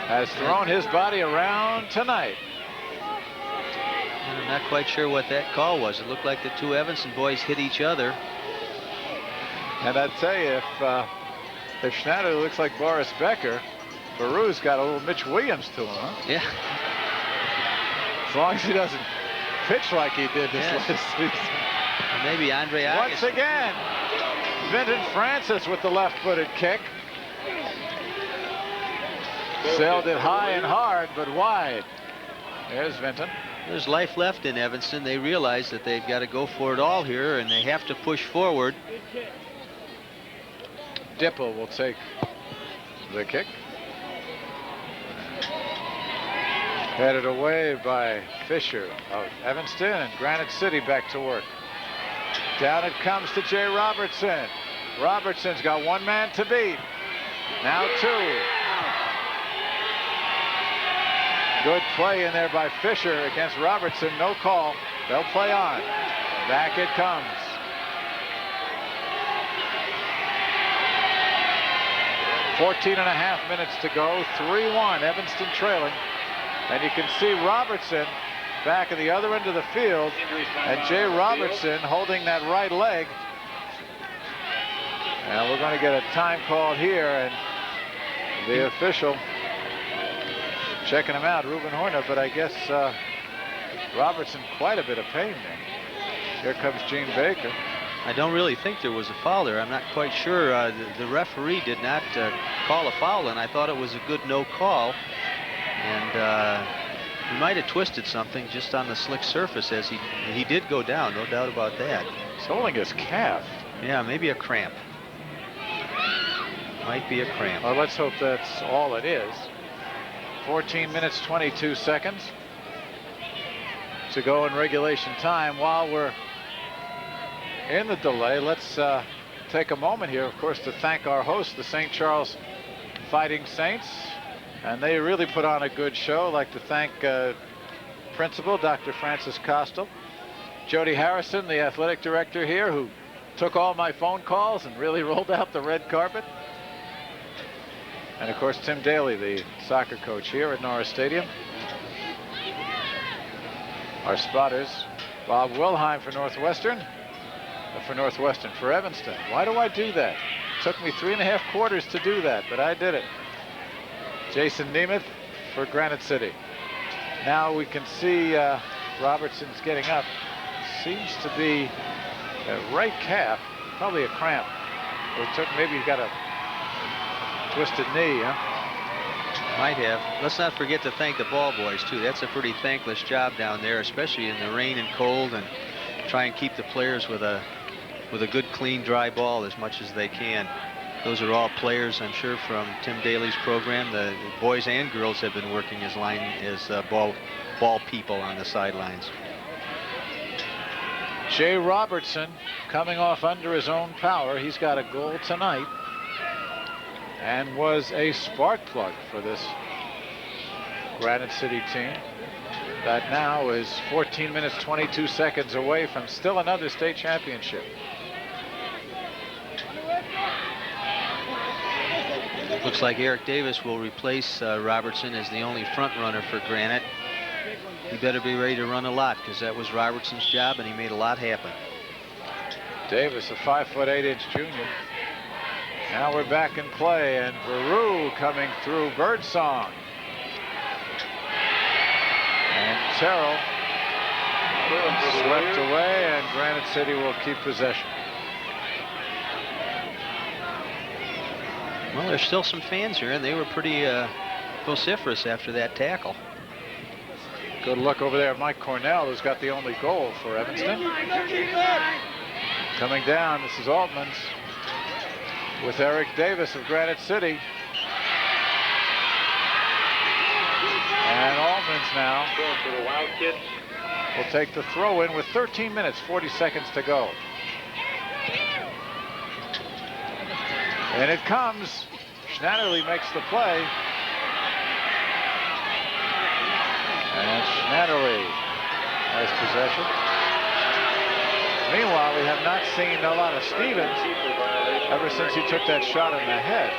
has thrown his body around tonight. I'm not quite sure what that call was. It looked like the two Evanston boys hit each other. And I'd tell you, if Schnatterly looks like Boris Becker, Veru's got a little Mitch Williams to him, huh? Yeah. As long as he doesn't pitch like he did this last season. Maybe Andre Once again, Vinton Francis with the left-footed kick. Sailed it high and hard, but wide. There's Vinton. There's life left in Evanston. They realize that they've got to go for it all here, and they have to push forward. Dipple will take the kick. Headed away by Fisher of Evanston, and Granite City back to work. Down it comes to Jay Robertson. Robertson's got one man to beat. Now two. Good play in there by Fisher against Robertson. No call. They'll play on. Back it comes. .14.5 minutes to go. 3-1. Evanston trailing. And you can see Robertson back at the other end of the field, and Jay Robertson holding that right leg. And we're going to get a time called here, and the official checking him out, Ruben Horner, but I guess Robertson quite a bit of pain there. Here comes Gene Baker. I don't really think there was a foul there. I'm not quite sure. The referee did not call a foul, and I thought it was a good no call. And he might have twisted something just on the slick surface as he did go down, no doubt about that. He's holding his calf. Yeah, maybe a cramp. Might be a cramp. Well, let's hope that's all it is. 14 minutes, 22 seconds to go in regulation time. While we're in the delay, let's take a moment here, of course, to thank our host, the St. Charles Fighting Saints. And they really put on a good show. I'd like to thank Principal Dr. Francis Costel, Jody Harrison, the athletic director here, who took all my phone calls and really rolled out the red carpet. And of course, Tim Daly, the soccer coach here at Norris Stadium. Our spotters, Bob Wilheim for Northwestern, for Evanston. Why do I do that? It took me 3.5 quarters to do that, but I did it. Jason Nemeth for Granite City. Now we can see Robertson's getting up. Seems to be a right calf, probably a cramp. Or maybe he's got a twisted knee, huh? Might have. Let's not forget to thank the ball boys too. That's a pretty thankless job down there, especially in the rain and cold, and try and keep the players with a good, clean, dry ball as much as they can. Those are all players, I'm sure, from Tim Daly's program. The boys and girls have been working as ball people on the sidelines. Jay Robertson coming off under his own power. He's got a goal tonight and was a spark plug for this Granite City team that now is 14 minutes 22 seconds away from still another state championship. Looks like Eric Davis will replace Robertson as the only front runner for Granite. He better be ready to run a lot, because that was Robertson's job and he made a lot happen. Davis, a 5'8" junior. Now we're back in play, and Veru coming through Birdsong. And Terrell Swept away, and Granite City will keep possession. Well, there's still some fans here, and they were pretty vociferous after that tackle. Good look over there at Mike Cornell, who's got the only goal for Evanston. Coming down, this is Altmans with Eric Davis of Granite City. And Altmans now For the Wildcats. will take the throw in with 13 minutes, 40 seconds to go. And it comes. Schnatterly makes the play. And Schnatterly has possession. Meanwhile, we have not seen a lot of Stevens ever since he took that shot in the head.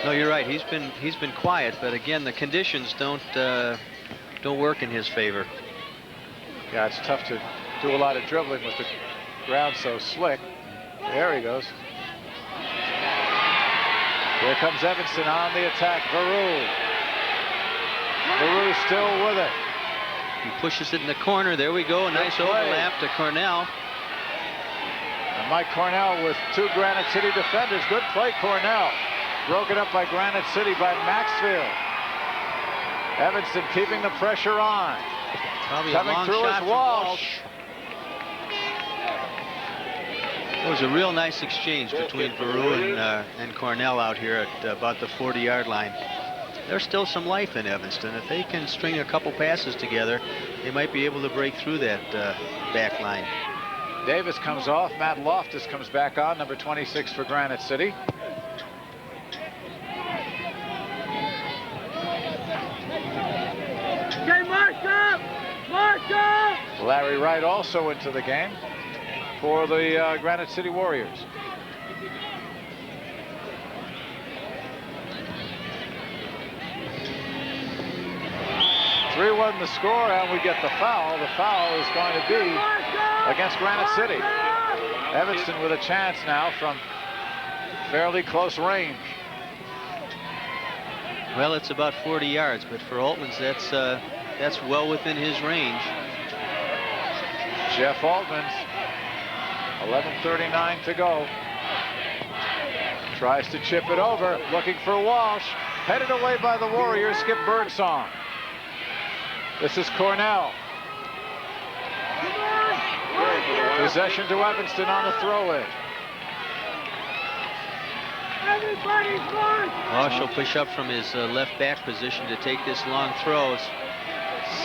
No, you're right. He's been quiet, but again, the conditions don't work in his favor. Yeah, it's tough to do a lot of dribbling with the ground so slick. There he goes. Here comes Evanston on the attack. Veru still with it. He pushes it in the corner. There we go. A nice overlap to Cornell. And Mike Cornell with two Granite City defenders. Good play, Cornell. Broken up by Granite City by Maxfield. Evanston keeping the pressure on. Probably Coming a long through shot is from Walsh. It was a real nice exchange between Veru and Cornell out here at about the 40-yard line. There's still some life in Evanston. If they can string a couple passes together, they might be able to break through that back line. Davis comes off. Matt Loftus comes back on, number 26 for Granite City. Okay, mark up! Mark up! Larry Wright also into the game for the Granite City Warriors. (3-1) the score, and we get the foul. The foul is going to be against Granite City. Evanston with a chance now from fairly close range. Well, it's about 40 yards, but for Altmans, that's well within his range. Jeff Altmans, 11:39 to go. Tries to chip it over, looking for Walsh. Headed away by the Warriors, Skip Birdsong. This is Cornell. Possession to Evanston on the throw-in. Walsh will push up from his left back position to take this long throw.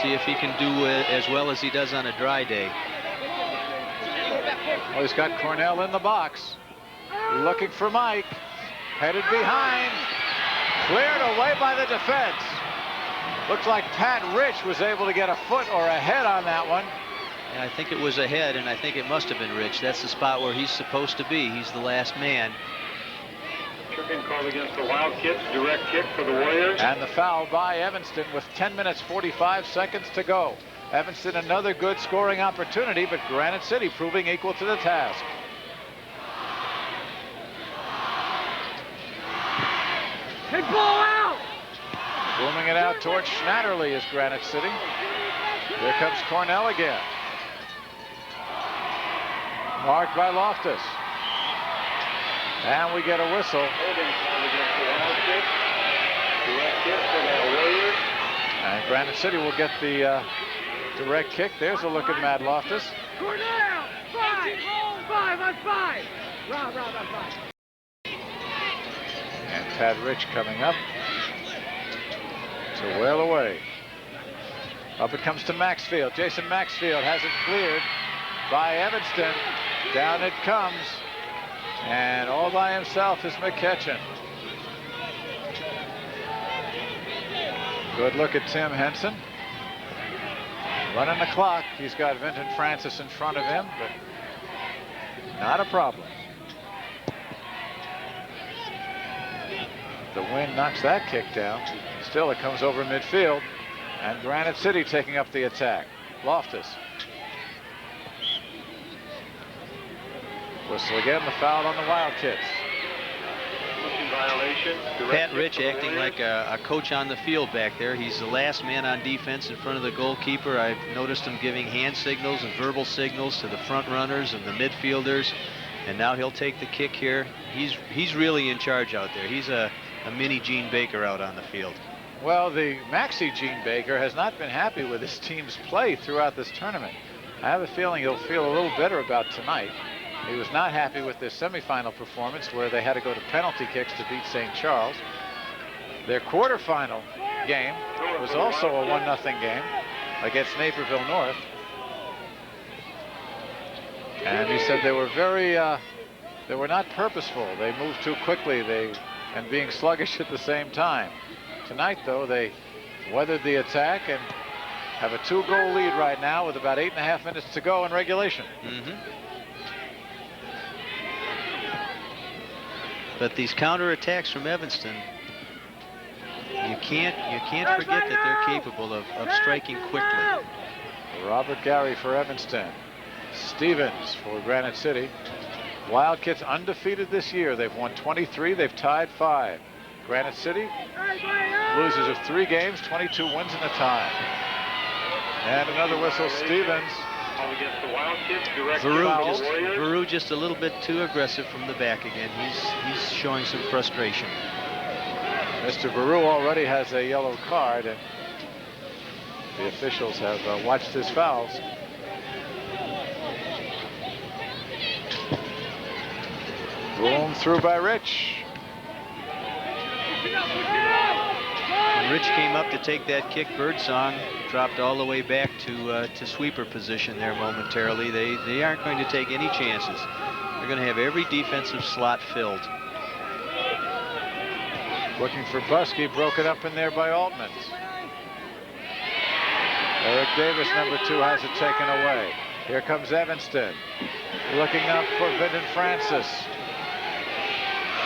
See if he can do as well as he does on a dry day. Well, he's got Cornell in the box. Looking for Mike. Headed behind. Cleared away by the defense. Looks like Pat Rich was able to get a foot or a head on that one. And I think it was a head, and I think it must have been Rich. That's the spot where he's supposed to be. He's the last man. Tricking called against the Wildcats. Direct kick for the Warriors. And the foul by Evanston with 10 minutes, 45 seconds to go. Evanston another good scoring opportunity, but Granite City proving equal to the task. Hey, ball out! Booming it out towards Schnatterly is Granite City. Here comes Cornell again. Marked by Loftus. And we get a whistle. And Granite City will get the direct kick. There's a look at Matt Loftus. Cornell! 5 on 5! Rob on 5. And Pat Rich coming up to whale away. Up it comes to Maxfield. Jason Maxfield has it cleared by Evanston. Down it comes. And all by himself is McKetchan. Good look at Tim Henson. Running the clock. He's got Vinton Francis in front of him, but not a problem. The wind knocks that kick down. Still, it comes over midfield. And Granite City taking up the attack. Loftus. Whistle again, the foul on the Wildcats. Pushing by violation. Pat Rich acting like a coach on the field back there. He's the last man on defense in front of the goalkeeper. I've noticed him giving hand signals and verbal signals to the front runners and the midfielders. And now he'll take the kick here. He's really in charge out there. He's a mini Gene Baker out on the field. Well, the Maxi Gene Baker has not been happy with his team's play throughout this tournament. I have a feeling he'll feel a little better about tonight. He was not happy with their semifinal performance where they had to go to penalty kicks to beat St. Charles. Their quarterfinal game was also a 1-0 game against Naperville North. And he said they were they were not purposeful. They moved too quickly and being sluggish at the same time. Tonight, though, they weathered the attack and have a 2-goal lead right now with about 8.5 minutes to go in regulation. But these counterattacks from Evanston, you can't forget that they're capable of striking quickly. Robert Gary for Evanston. Stevens for Granite City. Wildcats undefeated this year. They've won 23. They've tied 5. Granite City, losers of 3 games, 22 wins and a tie. And another whistle. Stevens. Veru just a little bit too aggressive from the back again. He's showing some frustration. Mr. Veru already has a yellow card, and the officials have watched his fouls. Boom through by Rich. When Rich came up to take that kick, Birdsong dropped all the way back to sweeper position there momentarily. They aren't going to take any chances. They're going to have every defensive slot filled. Looking for Buske, broken up in there by Altmans. Eric Davis, number 2, has it taken away. Here comes Evanston. Looking up for Vinton Francis.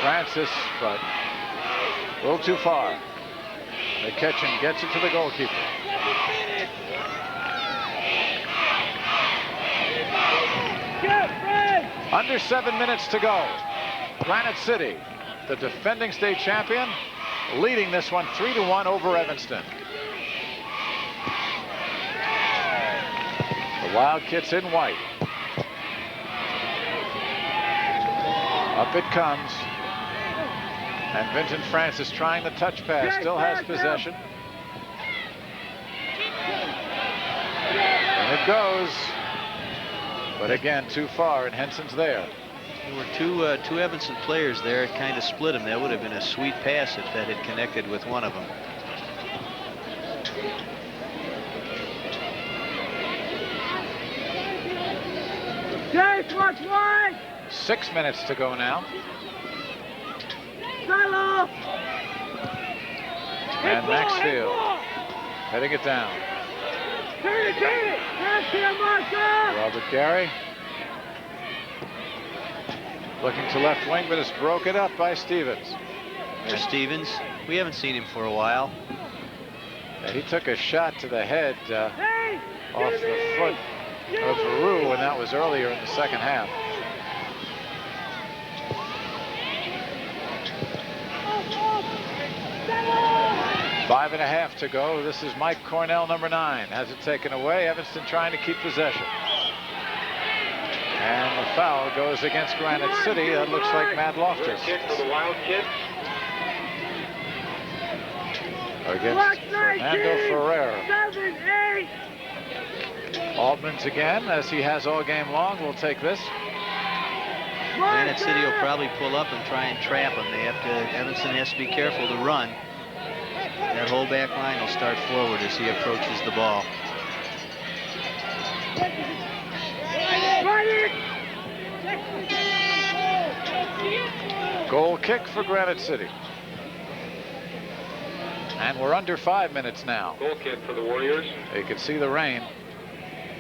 Francis, but a little too far. McKetchan gets it to the goalkeeper. Under 7 minutes to go. Granite City, the defending state champion, leading this one 3-1 over Evanston. The Wildcats in white. Up it comes. And Vinton Francis trying the touch pass, still has possession. And it goes. But again, too far, and Henson's there. There were two Evanston players there. It kind of split them. That would have been a sweet pass if that had connected with one of them. Chase, watch wide! 6 minutes to go now. Silo! And Maxfield heading it down. Turn it! Pass here, Marshall! Robert Gary looking to left wing, but it's broken up by Stevens. There's Stevens. We haven't seen him for a while. And he took a shot to the head off the foot of Veru, and that was earlier in the second half. Five and a half to go. This is Mike Cornell, number 9. Has it taken away. Evanston trying to keep possession. And the foul goes against Granite City. That looks like Matt Loftus. Kick for the Wildcats. Against Fernando Ferrer. 7-8. Altmans again, as he has all game long, will take this. Granite City will probably pull up and try and trap them. Evanston has to be careful to run. That whole back line will start forward as he approaches the ball. Goal kick for Granite City. And we're under 5 minutes now. Goal kick for the Warriors. You can see the rain.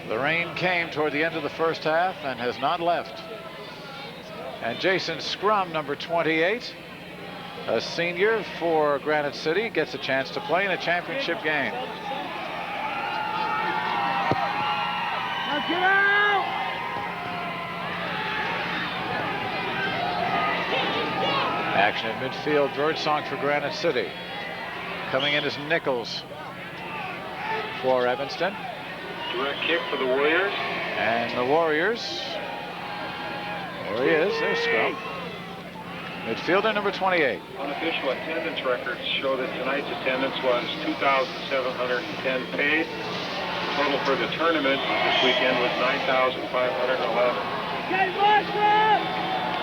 The rain came toward the end of the first half and has not left. And Jason Scrum, number 28, a senior for Granite City, gets a chance to play in a championship game. Now get out! Action at midfield, birdsong for Granite City. Coming in is Nichols for Evanston. Direct kick for the Warriors. And the Warriors, there he is, there's Scrum. Midfielder number 28. Unofficial attendance records show that tonight's attendance was 2,710 paid. Total for the tournament this weekend was 9,511. Okay, march up!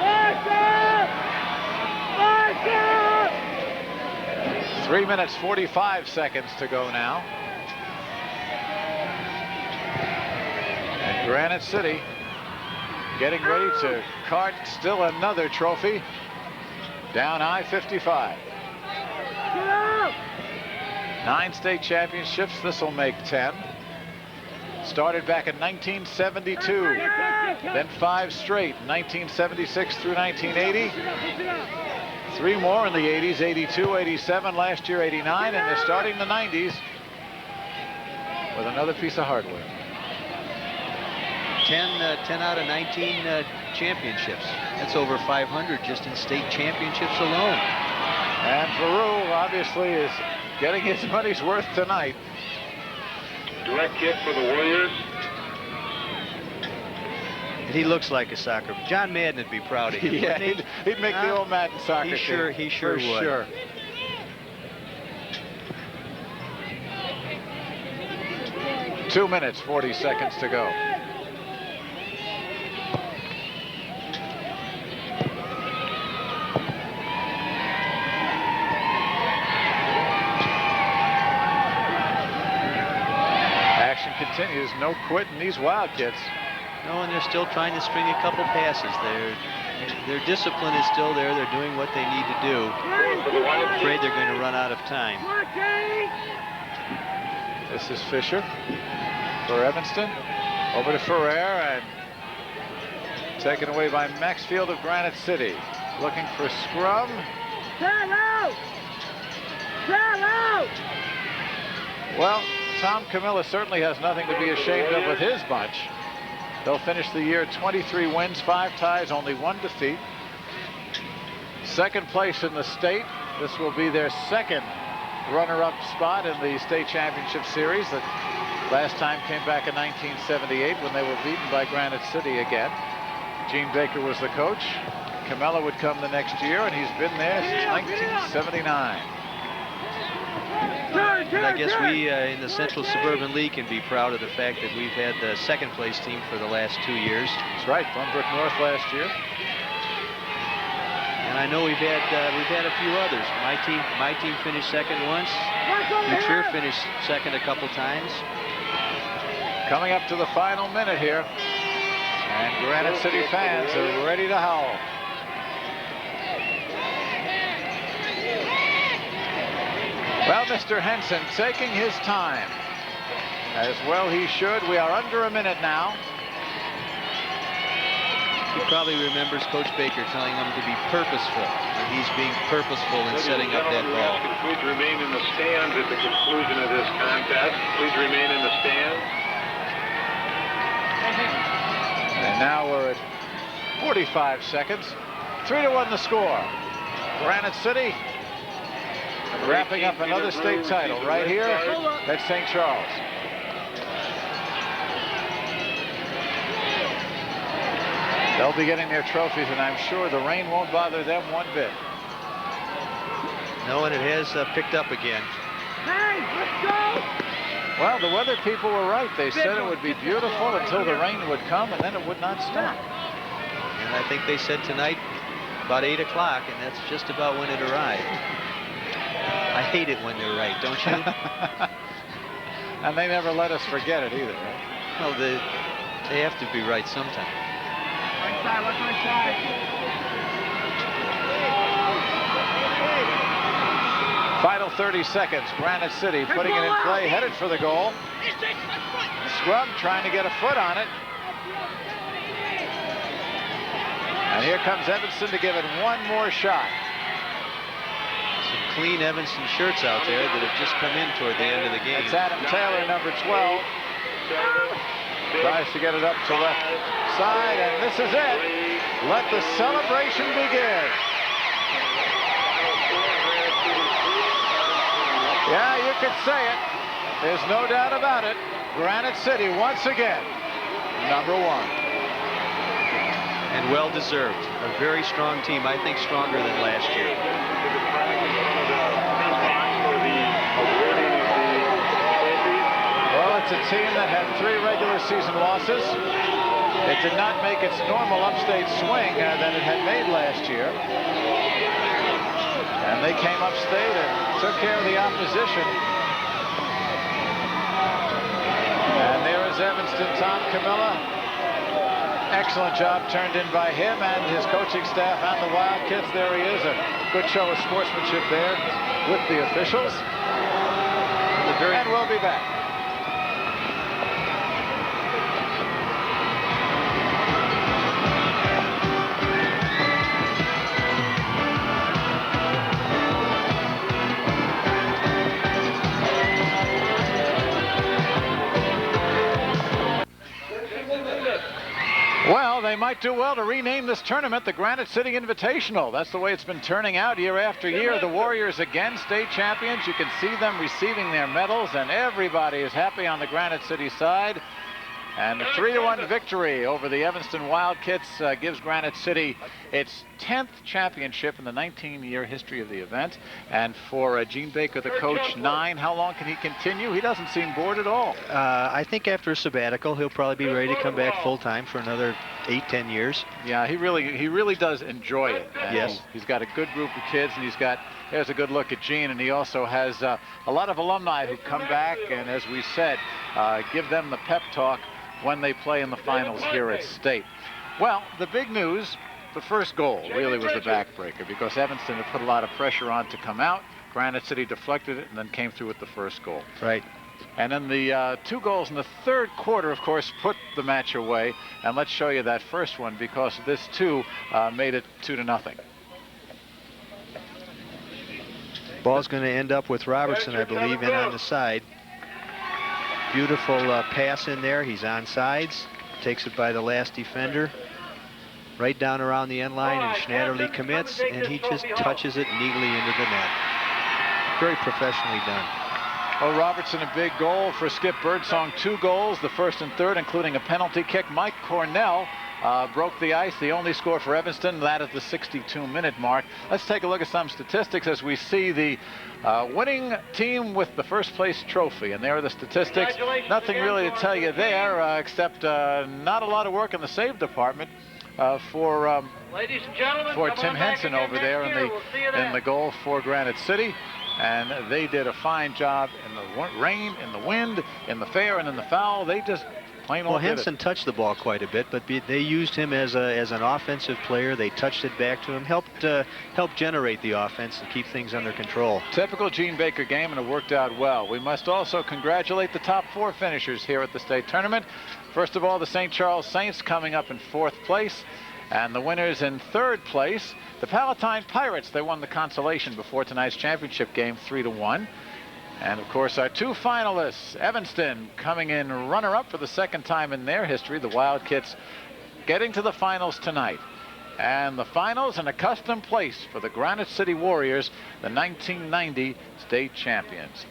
March up! March up! 3 minutes 45 seconds to go now. And Granite City getting ready to cart still another trophy down I-55. 9 state championships, this will make 10. Started back in 1972, then 5 straight, 1976 through 1980. 3 more in the 80s, 82, 87, last year 89, and they're starting the 90s with another piece of hardware. 10 out of 19 championships. That's over 500 just in state championships alone. And Peru obviously is getting his money's worth tonight. Direct kick for the Warriors. He looks like a soccer. John Madden would be proud of him. Yeah, he'd make the old Madden soccer team. He sure would. Sure. Two minutes, 40 seconds to go. Action continues. No quitting these Wildcats. No, and they're still trying to string a couple passes. Their discipline is still there. They're doing what they need to do. I'm afraid they're going to run out of time. This is Fisher for Evanston. Over to Ferrer and taken away by Maxfield of Granite City. Looking for scrum. Well, Tom Camilla certainly has nothing to be ashamed of with his bunch. They'll finish the year 23 wins, 5 ties, only 1 defeat. Second place in the state. This will be their second runner-up spot in the state championship series that last time came back in 1978 when they were beaten by Granite City again. Gene Baker was the coach. Camella would come the next year, and he's been there since 1979. And I guess we in the Central Suburban League can be proud of the fact that we've had the second place team for the last 2 years. That's right, Glenbrook North last year. And I know we've had a few others. My team finished second once. New Trier finished second a couple times. Coming up to the final minute here, and Granite City fans are ready to howl. Well, Mr. Henson taking his time, as well he should. We are under a minute now. He probably remembers Coach Baker telling him to be purposeful, and he's being purposeful in setting up that ball. Please remain in the stands at the conclusion of this contest. Please remain in the stands. And now we're at 45 seconds. 3-1 the score. Granite City wrapping up another state title right here at St. Charles. They'll be getting their trophies, and I'm sure the rain won't bother them one bit. No, and it has picked up again. Hey, let's go! Well, the weather people were right. They said it would be beautiful until the rain would come, and then it would not stop. And I think they said tonight about 8 o'clock, and that's just about when it arrived. I hate it when they're right, don't you? And they never let us forget it either, right? No, they have to be right sometime. Right side, left right side. Final 30 seconds. Granite City putting it in play, headed for the goal. Scrum trying to get a foot on it. And here comes Evanston to give it one more shot. Some clean Evanston shirts out there that have just come in toward the end of the game. It's Adam Taylor, number 12. Tries to get it up to left side, and this is it. Let the celebration begin. Yeah, you could say it. There's no doubt about it. Granite City once again, #1. And well deserved. A very strong team. I think stronger than last year. Well, it's a team that had 3 regular season losses. It did not make its normal upstate swing that it had made last year. And they came upstate and took care of the opposition. And there is Evanston, Tom Camilla. Excellent job turned in by him and his coaching staff and the Wildcats. There he is, a good show of sportsmanship there with the officials. And we'll be back. Well, they might do well to rename this tournament the Granite City Invitational. That's the way it's been turning out year after year. The Warriors again state champions. You can see them receiving their medals, and everybody is happy on the Granite City side. And the 3-1 victory over the Evanston Wildcats gives Granite City its 10th championship in the 19-year history of the event. And for Gene Baker, the coach, 9. How long can he continue? He doesn't seem bored at all. I think after a sabbatical, he'll probably be ready to come back full-time for another 8-10 years. Yeah, he really does enjoy it. And yes. He's got a good group of kids, and there's a good look at Gene, and he also has a lot of alumni who come back and, as we said, give them the pep talk when they play in the finals here at state. Well, the big news, the first goal really was the backbreaker, because Evanston had put a lot of pressure on to come out. Granite City deflected it and then came through with the first goal. Right. And then the 2 goals in the third quarter, of course, put the match away. And let's show you that first one, because this too made it 2-0. Ball's going to end up with Robertson, I believe, in on the side. Beautiful pass in there. He's on sides. Takes it by the last defender. Right down around the end line, and Schnatterly commits, and he just touches it neatly into the net. Very professionally done. Oh, Robertson, a big goal for Skip Birdsong. 2 goals, the first and third, including a penalty kick. Mike Cornell broke the ice, the only score for Evanston, that at the 62-minute mark. Let's take a look at some statistics as we see the winning team with the first place trophy. And there are the statistics. Nothing really to tell you there, except not a lot of work in the save department for Tim Henson over there in the goal for Granite City. And they did a fine job in the rain, in the wind, in the fair, and in the foul. They just plain old did it. Well, Henson touched the ball quite a bit, but they used him as an offensive player. They touched it back to him, helped generate the offense and keep things under control. Typical Gene Baker game, and it worked out well. We must also congratulate the top 4 finishers here at the state tournament. First of all, the St. Charles Saints coming up in 4th place. And the winners in 3rd place, the Palatine Pirates. They won the consolation before tonight's championship game, 3-1. And of course, our 2 finalists, Evanston coming in runner-up for the 2nd time in their history, the Wildcats getting to the finals tonight. And the finals, an accustomed place for the Granite City Warriors, the 1990 state champions.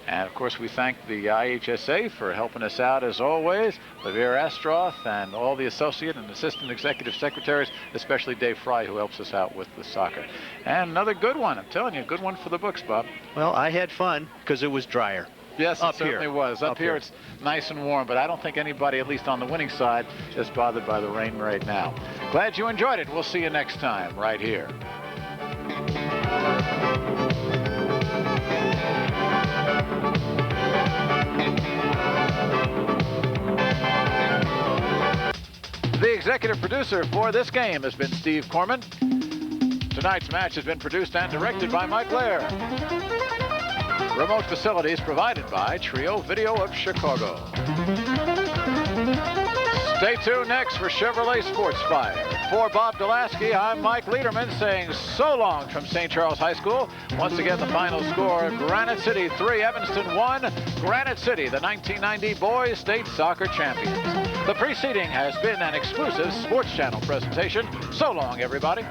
And of course, we thank the IHSA for helping us out as always, Lavere Astroth and all the associate and assistant executive secretaries, especially Dave Fry, who helps us out with the soccer. And another good one, I'm telling you, a good one for the books, Bob. Well, I had fun because it was drier. Yes, it certainly was. Up here it's nice and warm, but I don't think anybody, at least on the winning side, is bothered by the rain right now. Glad you enjoyed it. We'll see you next time right here. The executive producer for this game has been Steve Corman. Tonight's match has been produced and directed by Mike Lair. Remote facilities provided by Trio Video of Chicago. Stay tuned next for Chevrolet Sports Fire. For Bob Dulaski, I'm Mike Lederman saying so long from St. Charles High School. Once again, the final score, Granite City 3, Evanston 1. Granite City, the 1990 boys state soccer champions. The preceding has been an exclusive Sports Channel presentation. So long, everybody.